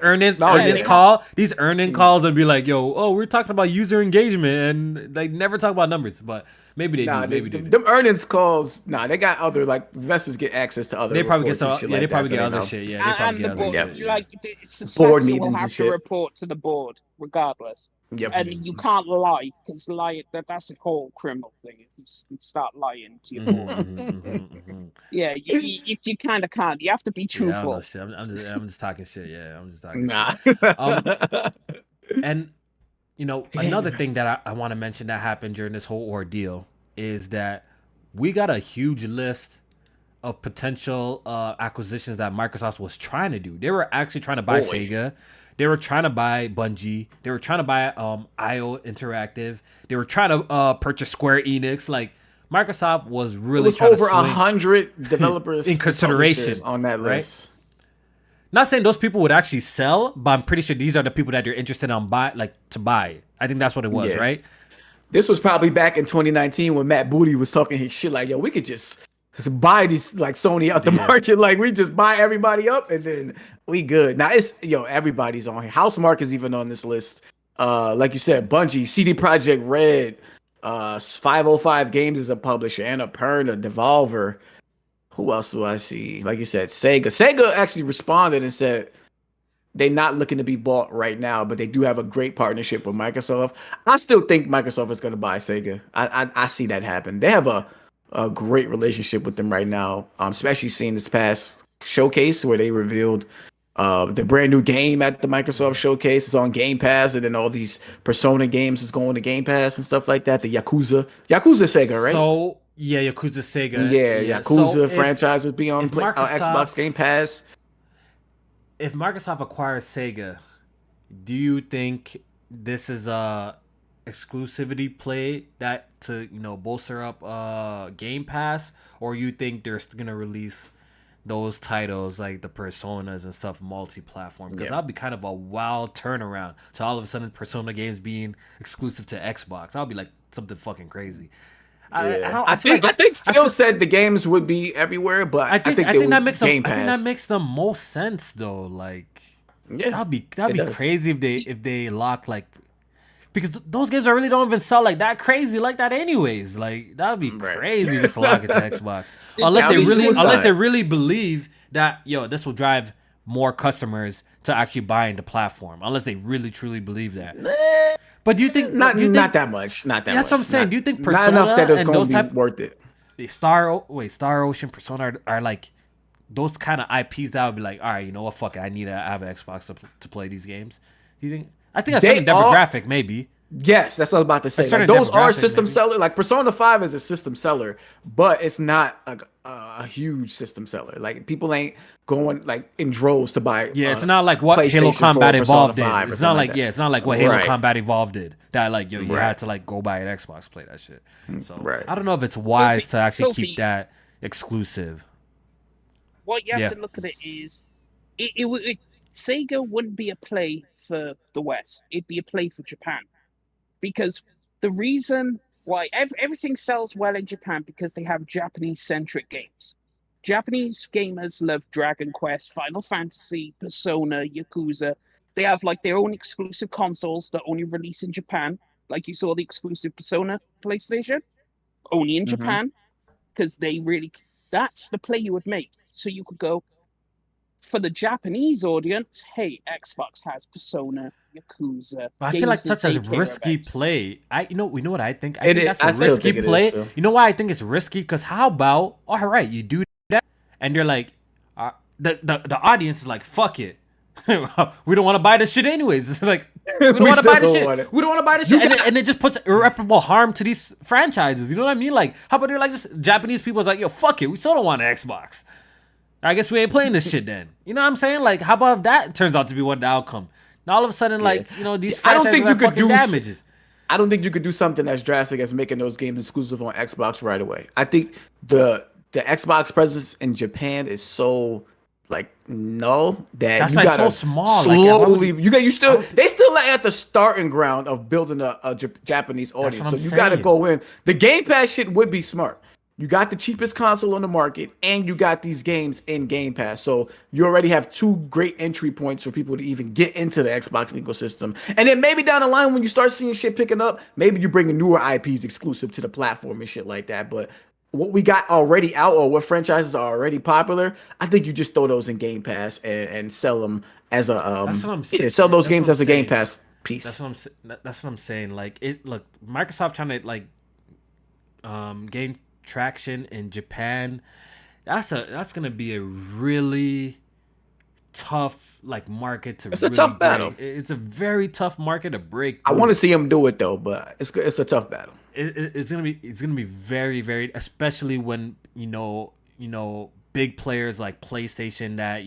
B: earnings calls and be like, yo, we're talking about user engagement, and they never talk about numbers, but. Maybe they do. Maybe they do.
A: Them earnings calls. They got other like investors get access to other.
B: They probably get
A: some.
B: They probably get other shit. Yeah, they probably get other shit.
C: Like it's
A: board
C: meetings
A: will
C: have to report to the board regardless.
A: Yep.
C: And you can't lie because that's a whole criminal thing. If you start lying to your board, yeah, you kind of can't. You have to be truthful.
B: I'm just talking shit. Yeah, I'm just talking.
A: Nah.
B: And. Another thing that I want to mention that happened during this whole ordeal is that we got a huge list of potential acquisitions that Microsoft was trying to do. They were actually trying to buy Sega. They were trying to buy Bungie. They were trying to buy IO Interactive. They were trying to purchase Square Enix. Like Microsoft was really trying
A: over 100 developers
B: in consideration
A: on that list.
B: Right? Not saying those people would actually sell, but I'm pretty sure these are the people that you're interested in to buy. I think that's what it was, right?
A: This was probably back in 2019 when Matt Booty was talking his shit like, yo, we could just buy these like Sony out the market. Like we just buy everybody up and then we good. Now it's everybody's on here. Housemarque is even on this list. Like you said, Bungie, CD Projekt Red, 505 Games is a publisher, Annapurna, Devolver. Who else do I see? Like you said, Sega. Sega actually responded and said they're not looking to be bought right now, but they do have a great partnership with Microsoft. I still think Microsoft is going to buy Sega. I see that happen. They have a great relationship with them right now, especially seeing this past showcase where they revealed The brand new game at the Microsoft Showcase is on Game Pass, and then all these Persona games is going to Game Pass and stuff like that. The Yakuza Sega, right?
B: So yeah, Yakuza Sega.
A: Yeah,
B: Yeah. So
A: Yakuza franchise would be on
B: if
A: Xbox Game Pass.
B: if Microsoft acquires Sega, do you think this is a exclusivity play that to bolster up Game Pass, or you think they're gonna release those titles like the Personas and stuff multi-platform? Because that'd be kind of a wild turnaround to all of a sudden Persona games being exclusive to Xbox. That'd be like something fucking crazy.
A: I think Phil said the games would be everywhere, but I think that makes Game Pass.
B: I think that makes the most sense though. Like, that'd be
A: does.
B: crazy if they lock like, because those games really don't even sell like that crazy like that anyways. Like that'd be crazy just to lock it to Xbox unless they really believe that this will drive more customers to actually buy into platform. Unless they really truly believe that. But do you think
A: not that much? Not that much.
B: That's what I'm saying. Do you think Persona
A: not enough that it's
B: and
A: going
B: those
A: to be worth it?
B: Star Ocean, Persona are like those kind of IPs that would be like, all right, you know what, fuck it, I need to have an Xbox to play these games. Do you think? I think that's certain demographic, maybe.
A: Yes, that's what I was about to say. Like, those are system seller. Like Persona 5 is a system seller, but it's not a huge system seller. Like people ain't going like in droves to buy.
B: Yeah, it's not like what Halo Combat Evolved did. It's not like it's not like what Halo Combat Evolved did. That like you had to like go buy an Xbox to play that shit. So I don't know if it's wise to actually keep that exclusive.
C: What you have to look at it is, Sega wouldn't be a play for the West. It'd be a play for Japan. Because the reason why everything sells well in Japan because they have Japanese-centric games. Japanese gamers love Dragon Quest, Final Fantasy, Persona, Yakuza. They have like their own exclusive consoles that only release in Japan. Like you saw the exclusive Persona PlayStation, only in Japan, because that's the play you would make. So you could go, for the Japanese audience, hey, Xbox has Persona, Yakuza.
B: I feel like such a risky play. You know what I think? I think that's a risky play. You know why I think it's risky? Because how about, all right, you do that, and you're like, the audience is like, fuck it. We don't want to buy this shit anyways. It's like, we don't want to buy this shit. We don't want to buy this shit. And it just puts irreparable harm to these franchises. You know what I mean? Like, how about they're like, just Japanese people is like, yo, fuck it. We still don't want an Xbox. I guess we ain't playing this shit then. You know what I'm saying? Like, how about if that turns out to be what the outcome? Now all of a sudden, like, these franchises are fucking damages.
A: I don't think you could do something as drastic as making those games exclusive on Xbox right away. I think the Xbox presence in Japan is so like null that
B: that's
A: you
B: like
A: gotta
B: so small.
A: Slowly, they still at the starting ground of building a Japanese audience. So you gotta go in. The Game Pass shit would be smart. You got the cheapest console on the market, and you got these games in Game Pass. So you already have two great entry points for people to even get into the Xbox ecosystem. And then maybe down the line, when you start seeing shit picking up, maybe you bring newer IPs exclusive to the platform and shit like that. But what we got already out, or what franchises are already popular, I think you just throw those in Game Pass and sell them as a sell those games as a Game Pass piece.
B: That's what I'm saying. Like look, Microsoft trying to like gain traction in Japan. That's gonna be a really tough like market to.
A: It's a tough battle.
B: It's a very tough market to break.
A: I want to see them do it though, but it's a tough battle.
B: It's gonna be very, very, especially when big players like PlayStation that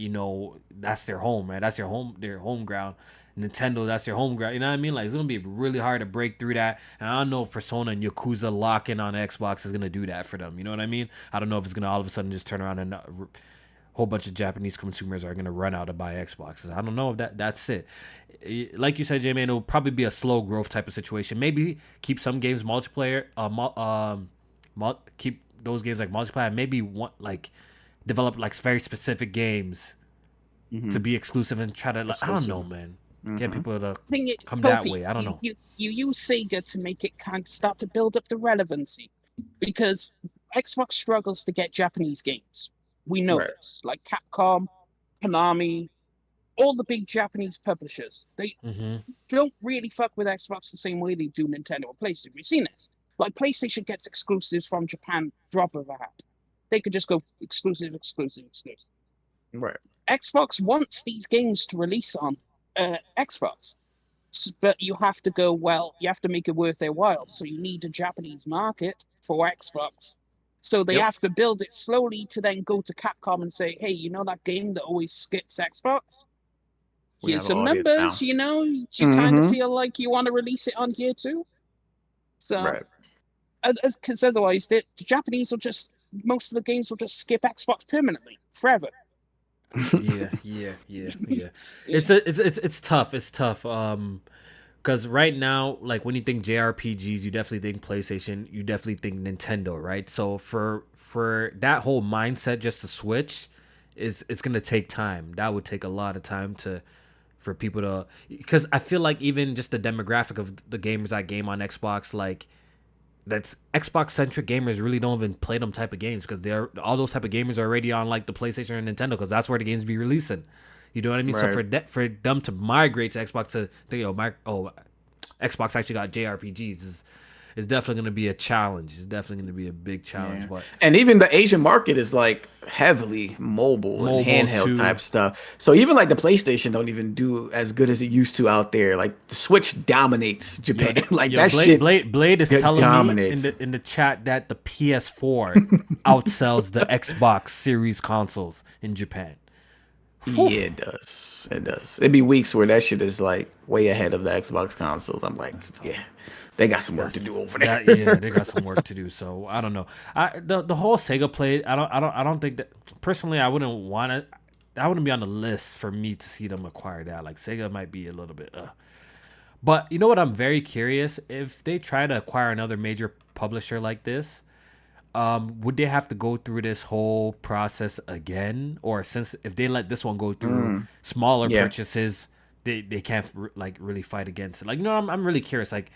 B: that's their home, right? That's their home ground. Nintendo, that's their home ground. You know what I mean? Like, it's gonna be really hard to break through that. And I don't know if Persona and Yakuza locking on Xbox is gonna do that for them. You know what I mean? I don't know if it's gonna all of a sudden just turn around and a whole bunch of Japanese consumers are gonna run out to buy Xboxes. I don't know if that's it. Like you said, J-Man, it'll probably be a slow growth type of situation. Maybe keep some games multiplayer, keep those games like multiplayer. Maybe develop like very specific games to be exclusive and try to. Like, I don't know, man. Get people to come that way. I don't know.
C: You use Sega to make it kind of start to build up the relevancy, because Xbox struggles to get Japanese games. We know this. Like Capcom, Konami, all the big Japanese publishers. They don't really fuck with Xbox the same way they do Nintendo or PlayStation. We've seen this. Like PlayStation gets exclusives from Japan, drop of a hat. They could just go exclusive.
A: Right.
C: Xbox wants these games to release on Xbox, but you have to go, well, you have to make it worth their while. So you need a Japanese market for Xbox. So they have to build it slowly to then go to Capcom and say, hey, you know that game that always skips Xbox?
A: We
C: Here's
A: have an
C: some
A: audience now.
C: numbers, you kind of feel like you want to release it on here too. So,
A: Right.
C: because otherwise, the Japanese will most of the games will just skip Xbox permanently, forever.
B: Yeah. It's tough. It's tough. Because right now, like when you think JRPGs, you definitely think PlayStation, you definitely think Nintendo, right? So for that whole mindset just to switch, it's gonna take time. That would take a lot of time for people to, because I feel like even just the demographic of the gamers that game on Xbox, like that's Xbox centric gamers really don't even play them type of games because they're all those type of gamers are already on like the PlayStation and Nintendo because that's where the games be releasing. You know what I mean?
A: Right.
B: So for them to migrate to Xbox to think, Xbox actually got JRPGs is definitely going to be a challenge. It's definitely going to be a big challenge.
A: Yeah.
B: But
A: And even the Asian market is like heavily mobile and handheld
B: too.
A: type stuff. So even like the PlayStation don't even do as good as it used to out there. Like the Switch dominates Japan. Like that shit.
B: Blade is telling
A: dominates.
B: me in the chat that the PS4 outsells the Xbox Series consoles in Japan.
A: Yeah, it does. It does. It'd be weeks where that shit is like way ahead of the Xbox consoles. I'm like, yeah, they got some work to do over there.
B: Yeah, they got some work to do. So I don't know. The whole Sega Play. I don't think that personally. I wouldn't want to. That wouldn't be on the list for me to see them acquire that. Like Sega might be a little bit. But you know what? I'm very curious if they try to acquire another major publisher like this. Would they have to go through this whole process again, or since if they let this one go through smaller purchases, they can't like really fight against it? Like, I'm really curious. Like,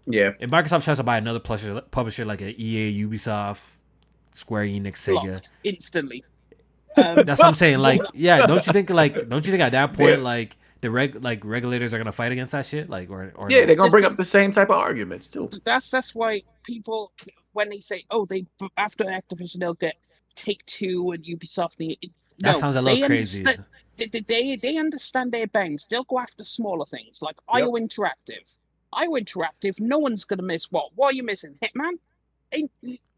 B: if Microsoft tries to buy another publisher like a EA, Ubisoft, Square Enix, Sega,
C: Blocked instantly.
B: That's what I'm saying. Like, yeah, don't you think at that point like the regulators are gonna fight against that shit? Like, or
A: yeah, they're gonna bring up the same type of arguments too.
C: That's why people, when they say, oh, after Activision they'll get Take-Two and Ubisoft.
B: That sounds a little crazy.
C: They understand their bangs. They'll go after smaller things like IO Interactive. IO Interactive, no one's gonna miss what? What are you missing? Hitman?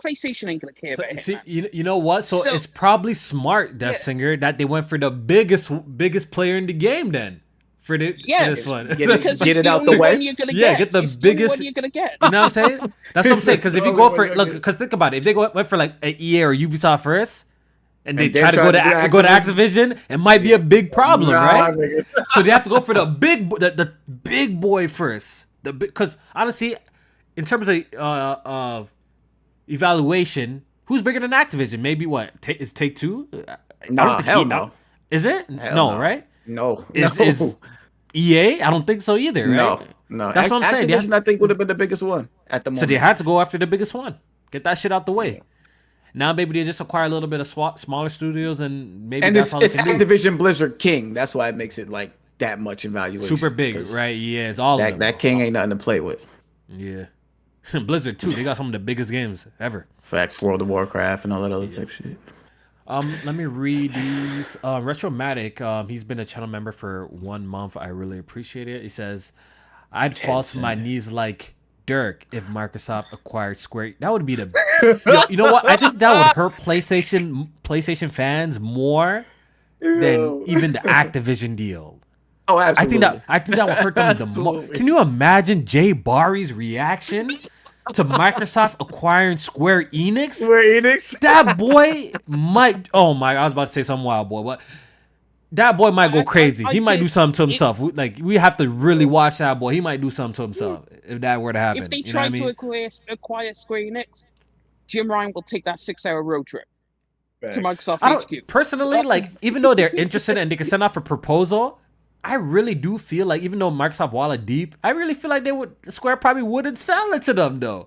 C: PlayStation ain't gonna care about
B: see,
C: Hitman.
B: you know what? So it's probably smart, Death Singer, that they went for the biggest player in the game then. For this one.
A: Get it out the way.
B: Get the biggest
C: one you're gonna get.
B: You know what I'm saying? That's what I'm saying. Because if you go for because think about it, if they went for like an EA or Ubisoft first, and they try to go to Activision, it might be a big problem, right? So they have to go for the big boy first. Because honestly, in terms of evaluation, who's bigger than Activision? Maybe what? Is Take-Two?
A: No, hell no.
B: Is it? No, right?
A: No.
B: Is EA? I don't think so either, right?
A: No.
B: That's what I'm saying.
A: Activision, I think, would have been the biggest one at the moment.
B: So they had to go after the biggest one. Get that shit out the way. Yeah. Now maybe they just acquire a little bit of smaller studios and maybe that's all they can do.
A: Activision Blizzard King. That's why it makes it like that much in valuation.
B: Super big, right? Yeah, it's all of them.
A: That King ain't nothing to play with.
B: Yeah. Blizzard too. They got some of the biggest games ever.
A: Facts, World of Warcraft and all that other type shit.
B: Let me read these. Retromatic, he's been a channel member for 1 month. I really appreciate it. He says, I'd fall to my knees like Dirk if Microsoft acquired Square. That would be the you know what? I think that would hurt PlayStation fans more than even the Activision deal.
A: Oh, absolutely.
B: I think that would hurt them the most. Can you imagine Jay Barry's reaction to Microsoft acquiring Square Enix? That boy might. Oh my! I was about to say something wild, boy, but that boy might go crazy. He might do something to himself. We have to really watch that boy. He might do something to himself if that were to happen.
C: If they try to acquire Square Enix, Jim Ryan will take that 6-hour road trip to Microsoft HQ.
B: Personally, even though they're interested and they can send off a proposal, I really do feel like even though Microsoft wallet deep, I really feel like Square probably wouldn't sell it to them though.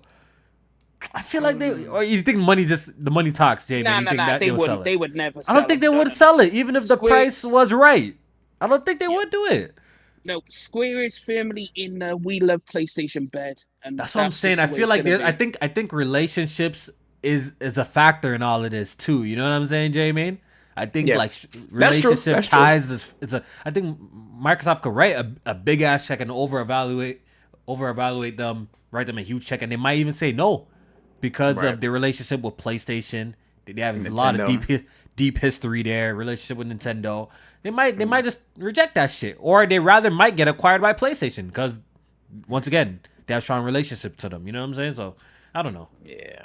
B: I feel like or you think the money talks, Jamie?
C: Nah, they wouldn't. They would never sell it.
B: I don't think they would sell it, even if the price was right. I don't think they would do it.
C: No, Square is firmly in the we love PlayStation bed. And
B: that's what I'm saying. I feel like I think relationships is a factor in all of this too. You know what I'm saying, Jamie? I think
A: Yeah.
B: like
A: That's true.
B: relationship
A: That's true.
B: ties is a. I think Microsoft could write a big ass check and over evaluate them, write them a huge check, and they might even say no because
A: Right.
B: of their relationship with PlayStation. They have a lot of
A: Nintendo.
B: deep history there. Relationship with Nintendo. They might just reject that shit, or they rather might get acquired by PlayStation because once again they have strong relationship to them. You know what I'm saying? So I don't know.
A: Yeah.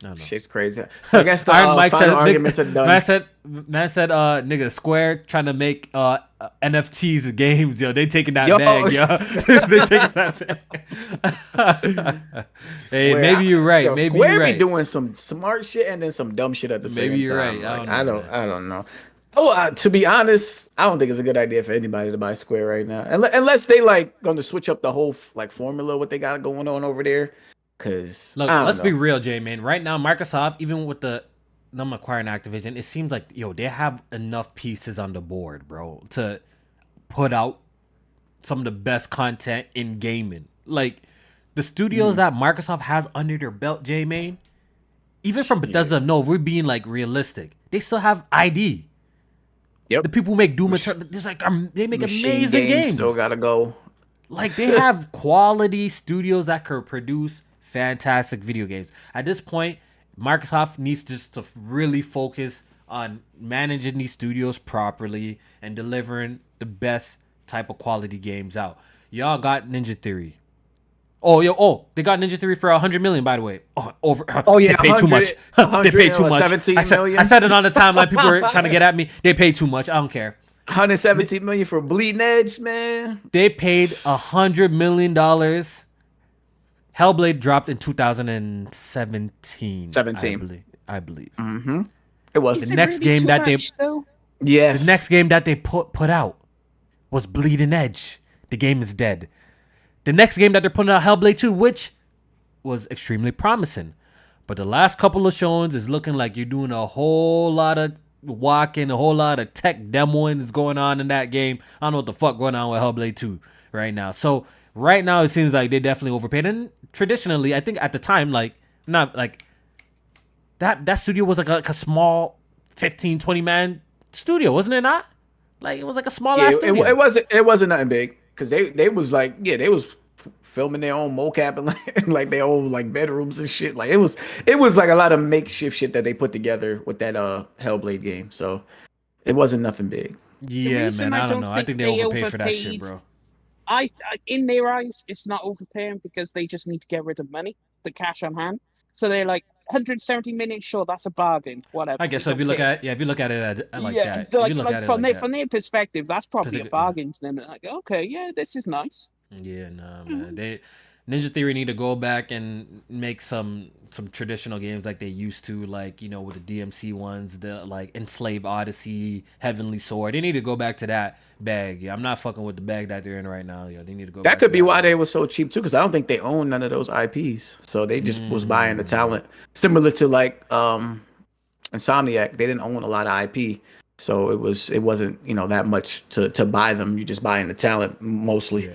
B: I don't know.
A: Shit's crazy. I guess the
B: Iron Mike
A: final
B: said,
A: arguments are done.
B: man said, nigga, Square trying to make NFTs of games, yo. They taking that
A: Yo.
B: bag, yo. They taking that bag. Hey, maybe you're right.
A: Yo,
B: Maybe
A: Square
B: you're
A: be
B: right.
A: doing some smart shit and then some dumb shit at the same
B: Maybe you're
A: time.
B: right.
A: Like,
B: I don't know,
A: I don't know. Oh, to be honest, I don't think it's a good idea for anybody to buy Square right now, unless they like going to switch up the whole like formula what they got going on over there. Cause
B: Look, let's be real, J man. Right now, Microsoft, even with them acquiring Activision, it seems like they have enough pieces on the board, bro, to put out some of the best content in gaming. Like the studios that Microsoft has under their belt, J man. Even from Bethesda, no, we're being like realistic. They still have ID.
A: Yep.
B: The people who make Doom Eternal, there's like they make
A: Machine
B: amazing games.
A: Still gotta go.
B: Like they have quality studios that could produce fantastic video games. At this point, Microsoft needs just to really focus on managing these studios properly and delivering the best type of quality games out. Y'all got Ninja Theory. They got Ninja Theory for $100 million, by the way.
A: Yeah,
B: they paid too much. They paid too much.
A: 17 million.
B: I said it on the timeline. People were trying to get at me. They paid too much. I don't care.
A: 117 million for Bleeding Edge, man.
B: They paid $100 million. Hellblade dropped in 2017.
A: 17.
B: I believe.
A: Mm-hmm. It was
C: Is
B: the
C: it
B: next
C: really
B: game
C: too
B: that
C: much, though?
A: Yes.
B: The next game that they put out was Bleeding Edge. The game is dead. The next game that they're putting out, Hellblade 2, which was extremely promising. But the last couple of showings is looking like you're doing a whole lot of walking, a whole lot of tech demoing is going on in that game. I don't know what the fuck going on with Hellblade 2 right now. So right now it seems like they definitely overpaid. And traditionally, I think at the time, like not like that studio was like a small 15, 20 man studio, wasn't it not? Like it was like a small ass studio.
A: It wasn't nothing big because they was like they was filming their own mocap and like their own like bedrooms and shit. Like it was like a lot of makeshift shit that they put together with that Hellblade game. So it wasn't nothing big.
B: Yeah, man, I don't know. I think they overpaid for that shit, bro.
C: I in their eyes, it's not overpaying because they just need to get rid of money, the cash on hand. So they're like 170 million. Sure, that's a bargain. Whatever.
B: I guess so. If you look at that, like that.
C: From their perspective, that's probably a bargain to them. Like, okay, yeah, this is nice.
B: Yeah, no, man. Ninja Theory need to go back and make some traditional games like they used to, like, you know, with the DMC ones, the like Enslaved Odyssey, Heavenly Sword. They need to go back to that bag. Yeah, I'm not fucking with the bag that they're in right now. Yeah, they need to go.
A: That could be why they were so cheap too, because I don't think they own none of those IPs, so they just was buying the talent, similar to like Insomniac. They didn't own a lot of IP. So it wasn't that much to buy them. You're just buying the talent mostly.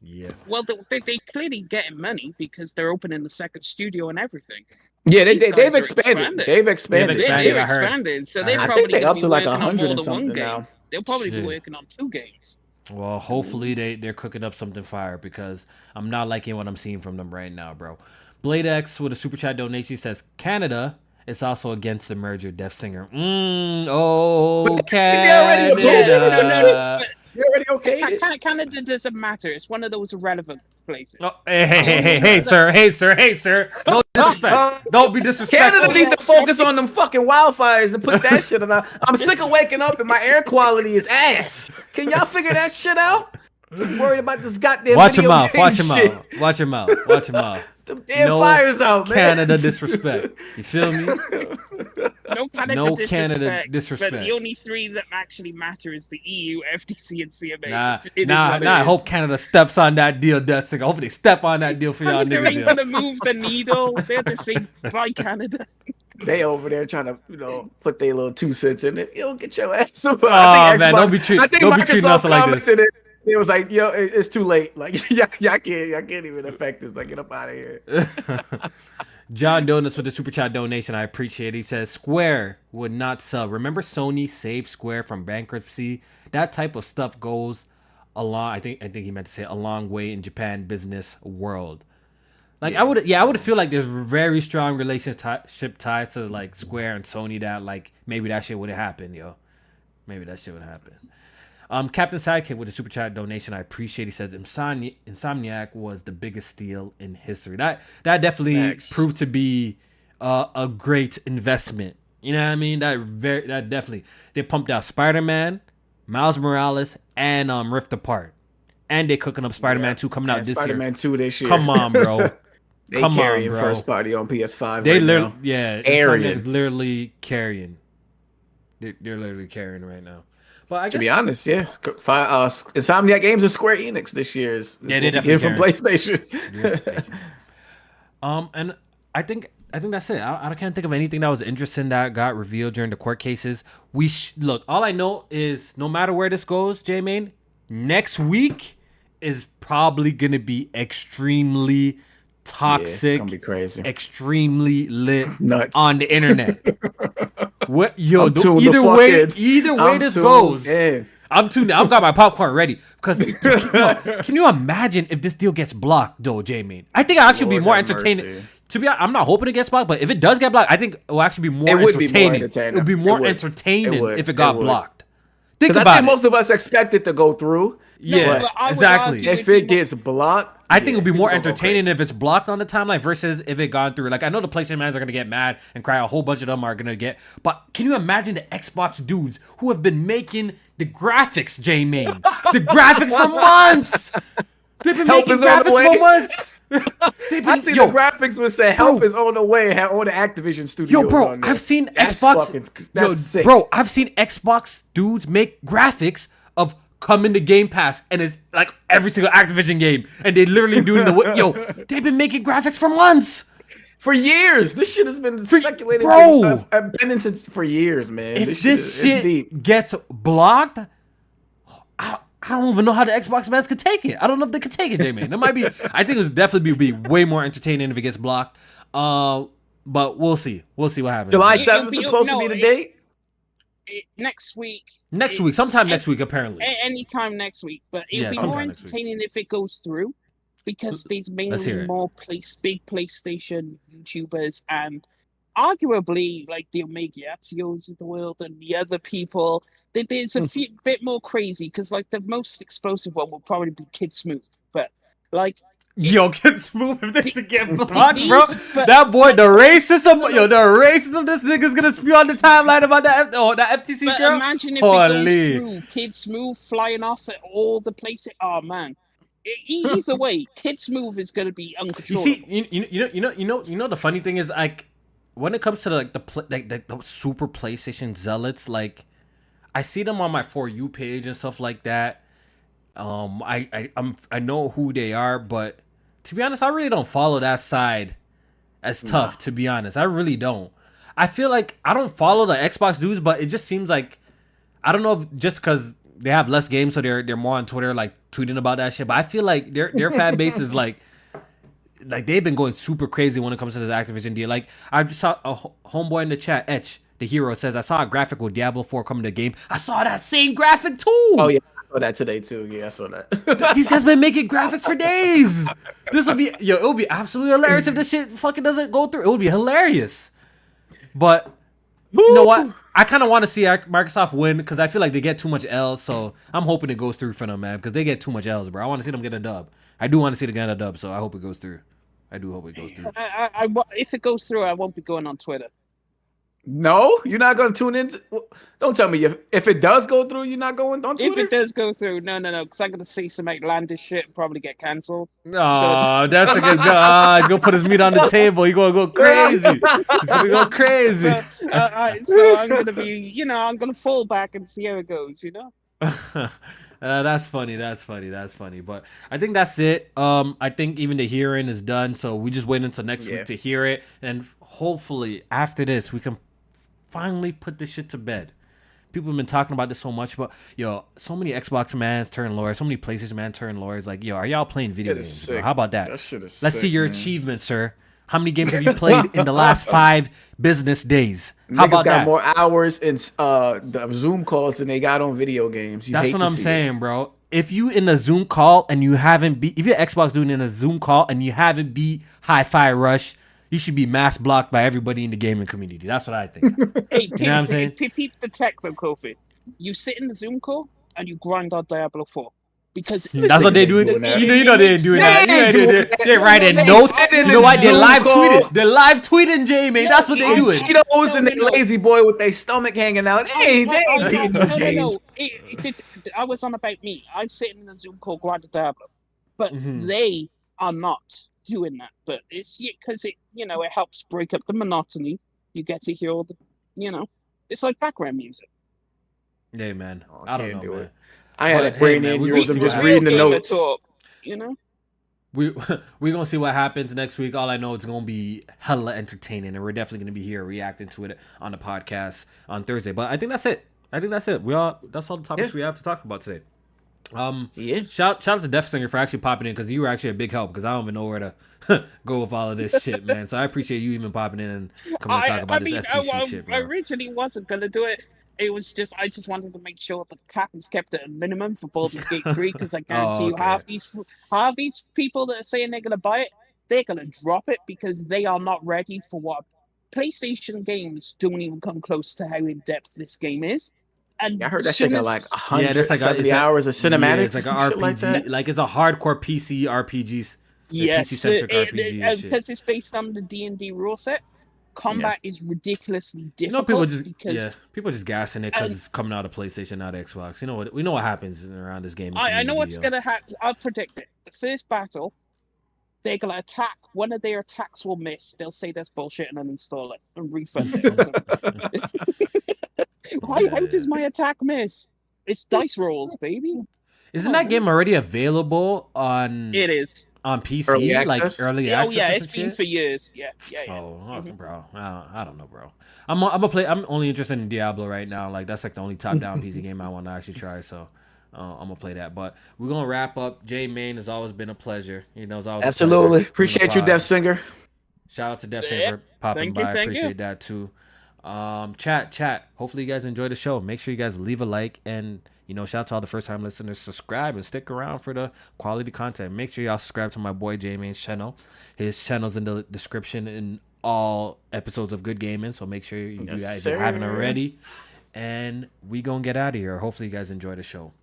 B: Yeah.
C: Well, they clearly getting money because they're opening the second studio and everything.
A: Yeah, they've expanded. They've expanded.
C: They've expanded. So they're
A: I
C: probably
A: think they're up to like
C: 100
A: and something now.
C: They'll probably be working on 2 games.
B: Well, hopefully they're cooking up something fire because I'm not liking what I'm seeing from them right now, bro. Blade X with a super chat donation says Canada is also against the merger. Deaf Singer. Canada.
A: You're already okay.
C: Canada doesn't matter. It's one of those irrelevant places.
B: Oh, hey, sir. No disrespect. Don't be disrespectful.
A: Canada need to focus on them fucking wildfires and put that shit on. I'm sick of waking up and my air quality is ass. Can y'all figure that shit out? I'm worried about this goddamn
B: Watch your mouth.
A: Watch your mouth. Them damn fires out, man.
B: Canada disrespect. You feel me?
C: No
B: Canada disrespect.
C: But the only 3 that actually matter is the EU, FTC, and CMA.
B: I hope Canada steps on that deal, Dustin. I hope they step on that deal for y'all niggas.
C: They ain't gonna move the needle. They're the same by Canada.
A: They over there trying to, put their little 2 cents in it. You'll get your ass.
B: Oh man, don't be treating us like this.
A: It was like, it's too late. Like, y'all can't even affect this. Like, get up out of here.
B: John Donuts with the super chat donation. I appreciate it. He says Square would not sell. Remember Sony saved Square from bankruptcy? That type of stuff goes a long. I think he meant to say a long way in Japan business world. Like I would feel like there's very strong relationship ties to like Square and Sony that like maybe that shit would have happened, yo. Maybe that shit would happen. Captain Sidekick with a super chat donation. I appreciate. He says Insomniac was the biggest steal in history. That definitely proved to be a great investment. You know what I mean? That definitely they pumped out Spider-Man, Miles Morales, and Rift Apart, and they cooking up Spider-Man 2 coming out this
A: Spider-Man 2 this year.
B: Come on, bro.
A: They carrying first party on PS5.
B: They
A: right
B: literally,
A: now.
B: yeah, Insomniac's literally carrying. They're literally carrying right now. But I guess,
A: to be honest, yes, Insomniac Games and Square Enix this year is
B: they definitely
A: from PlayStation.
B: And I think that's it. I can't think of anything that was interesting that got revealed during the court cases. Look. All I know is no matter where this goes, J-Main, next week is probably gonna be extremely toxic,
A: it's gonna be crazy,
B: extremely lit
A: nuts
B: on the internet. What either way this goes. I'm tuned in. I've got my popcorn ready because can you imagine if this deal gets blocked though, J-Main? I think it'll actually be more entertaining. To be honest, I'm not hoping it gets blocked, but if it does get blocked, I think it will actually be more entertaining. It would be more entertaining if it got blocked. Think about it.
A: I think most of us expect it to go through.
B: Yeah, exactly.
A: If it gets blocked,
B: I think it would be more entertaining if it's blocked on the timeline versus if it gone through. Like, I know the PlayStation fans are going to get mad and cry. A whole bunch of them are going to get. But can you imagine the Xbox dudes who have been making the graphics, J-Main? The graphics for months! They've been making graphics for months!
A: I see the graphics would say help is on the way. Have all the Activision studios.
B: Yo, bro,
A: on there.
B: I've seen Xbox. Bro, I've seen Xbox dudes make graphics of come into Game Pass, and it's like every single Activision game, and they literally doing they've been making graphics for months.
A: For years. This shit has been speculated.
B: Bro,
A: I've been in since for years, man.
B: If this shit gets blocked, I don't even know how the Xbox fans could take it. I don't know if they could take it, J-Man. It might be. I think it's definitely be way more entertaining if it gets blocked. But we'll see. We'll see what happens.
A: July 7th is supposed to be the date.
C: Next week.
B: Sometime next week, apparently.
C: Anytime next week, but it'll be more entertaining if it goes through, because there's mainly more big PlayStation YouTubers and arguably like the Omegiatsios of the world and the other people. There's a bit more crazy because like the most explosive one will probably be Kid Smooth, but like.
B: Yo, Kid Smooth, if they should get blocked, bro. That boy, the racism, this nigga's gonna spew on the timeline about that FTC
C: but
B: girl.
C: Imagine if it goes through, Kid Smooth flying off at all the places. Oh man, either way, Kid Smooth is gonna be uncontrollable.
B: You see, the funny thing is like when it comes to the super PlayStation zealots, like I see them on my For You page and stuff like that. I know who they are, but to be honest, I really don't follow that side as tough, to be honest. I really don't. I feel like I don't follow the Xbox dudes, but it just seems like, I don't know if just because they have less games, so they're more on Twitter, like tweeting about that shit. But I feel like their fan base is like they've been going super crazy when it comes to this Activision deal. Like I just saw a homeboy in the chat, Etch, the hero, says, I saw a graphic with Diablo 4 coming to the game. I saw that same graphic too.
A: Oh yeah. That today too. Yeah, I saw that.
B: These guys been making graphics for days. This will be it will be absolutely hilarious if this shit fucking doesn't go through. It would be hilarious. But you know what? I kind of want to see Microsoft win because I feel like they get too much L's. So I'm hoping it goes through for them, man, because they get too much L's, bro. I want to see them get a dub. I do want to see them get a dub, so I hope it goes through. I do hope it goes through.
C: If it goes through, I won't be going on Twitter.
A: No, you're not going to tune in. Don't tell me if it does go through, you're not going on Twitter.
C: If it does go through, no, because I'm going to see some outlandish shit and probably get cancelled.
B: Oh, that's a good guy. He's going to put his meat on the table. He's going to go crazy. He's going to go crazy.
C: So I'm going to be, I'm going to fall back and see how it goes,
B: That's funny. But I think that's it. I think even the hearing is done. So we just wait until next week to hear it. And hopefully after this, we can finally put this shit to bed. People have been talking about this so much, but so many Xbox mans turn lawyers, so many PlayStation mans turn lawyers. Like, are y'all playing video games? How about that?
A: That shit is
B: Let's see your
A: man.
B: achievements, sir. How many games have you played in the last 5 business days? How
A: Niggas
B: about
A: got
B: that?
A: more hours in the Zoom calls than they got on video games.
B: That's what I'm saying, bro. If you in a Zoom call and you haven't beat, if you're Xbox doing in a Zoom call and you haven't beat Hi-Fi Rush, you should be mass blocked by everybody in the gaming community. That's what I think.
C: Hey,
B: You know what I'm saying?
C: peep the tech though, Kofi. You sit in the Zoom call and you grind out Diablo 4 because
B: That's what they do.
A: doing that.
B: You know they ain't doing that.
A: They ain't doing that.
B: They're writing
A: They
B: notes.
A: sitting in
B: You know what? They're
A: Zoom
B: live
A: call.
B: tweeting. They're live tweeting, J man. That's what they
A: Eating
B: doing.
A: Cheetos and they lazy boy with their stomach hanging out. They ain't beating no games.
C: I was on about me. I'm sitting in the Zoom call grinding Diablo, but
B: Mhm.
C: they are not doing that. But it's because it helps break up the monotony. You get to hear all the it's like background music.
B: Hey man,
A: Oh,
B: I don't
A: can't
B: know,
A: do
B: man.
A: it. I had a
B: But,
A: brain
B: hey, man, we gonna
A: aneurysm
B: see
A: just
B: what
A: reading the
C: Real gamer
A: notes.
C: talk,
B: we gonna see what happens next week. All I know it's gonna be hella entertaining, and we're definitely gonna be here reacting to it on the podcast on Thursday. But I think that's it. That's all the topics we have to talk about today.
A: Yeah.
B: Shout out to Def Singer for actually popping in because you were actually a big help because I don't even know where to go with all of this shit, man. So I appreciate you even popping in and coming to talk about this FTC shit, bro.
C: I originally wasn't gonna do it. It was just I just wanted to make sure the cap is kept at a minimum for Baldur's Gate 3 because I guarantee you half these people that are saying they're gonna buy it, they're gonna drop it because they are not ready for what PlayStation games don't even come close to how in depth this game is. And
A: I heard that shit got like
B: Yeah, that's like
A: 170 hours of cinematics.
B: it's like an
A: and some shit
B: RPG,
A: like that.
B: like it's a hardcore PC RPGs,
C: yes,
B: PC centric RPG and shit.
C: because it's based on the D&D rule set. Combat is ridiculously
B: You
C: difficult.
B: know, people just
C: because
B: people just gassing it because it's coming out of PlayStation, not Xbox. You know what? We know what happens around this game.
C: I know what's gonna happen. I'll predict it. The first battle, they're gonna attack. One of their attacks will miss. They'll say that's bullshit and uninstall it and refund it. How does my attack miss? It's dice rolls, baby.
B: Isn't that game already available on?
C: It is
B: on PC,
A: Early
B: like
A: access?
B: early
C: Oh
B: access.
C: yeah,
B: and
C: it's been
B: shit?
C: for years. Yeah.
B: Oh, bro, I don't know, bro. I'm gonna play. I'm only interested in Diablo right now. Like that's like the only top-down PC game I want to actually try. So I'm gonna play that. But we're gonna wrap up. J Main has always been a pleasure. You know, it's always
A: Absolutely.
B: a pleasure.
A: Appreciate you, Def Singer.
B: Shout out to Def Singer for popping by.
C: Thank
B: Appreciate
C: you.
B: that too. Chat. Hopefully you guys enjoy the show. Make sure you guys leave a like and shout out to all the first time listeners. Subscribe and stick around for the quality content. Make sure y'all subscribe to my boy J Main's channel. His channel's in the description in all episodes of Good Gaming. So make sure you guys if you haven't already. And we gonna get out of here. Hopefully you guys enjoy the show.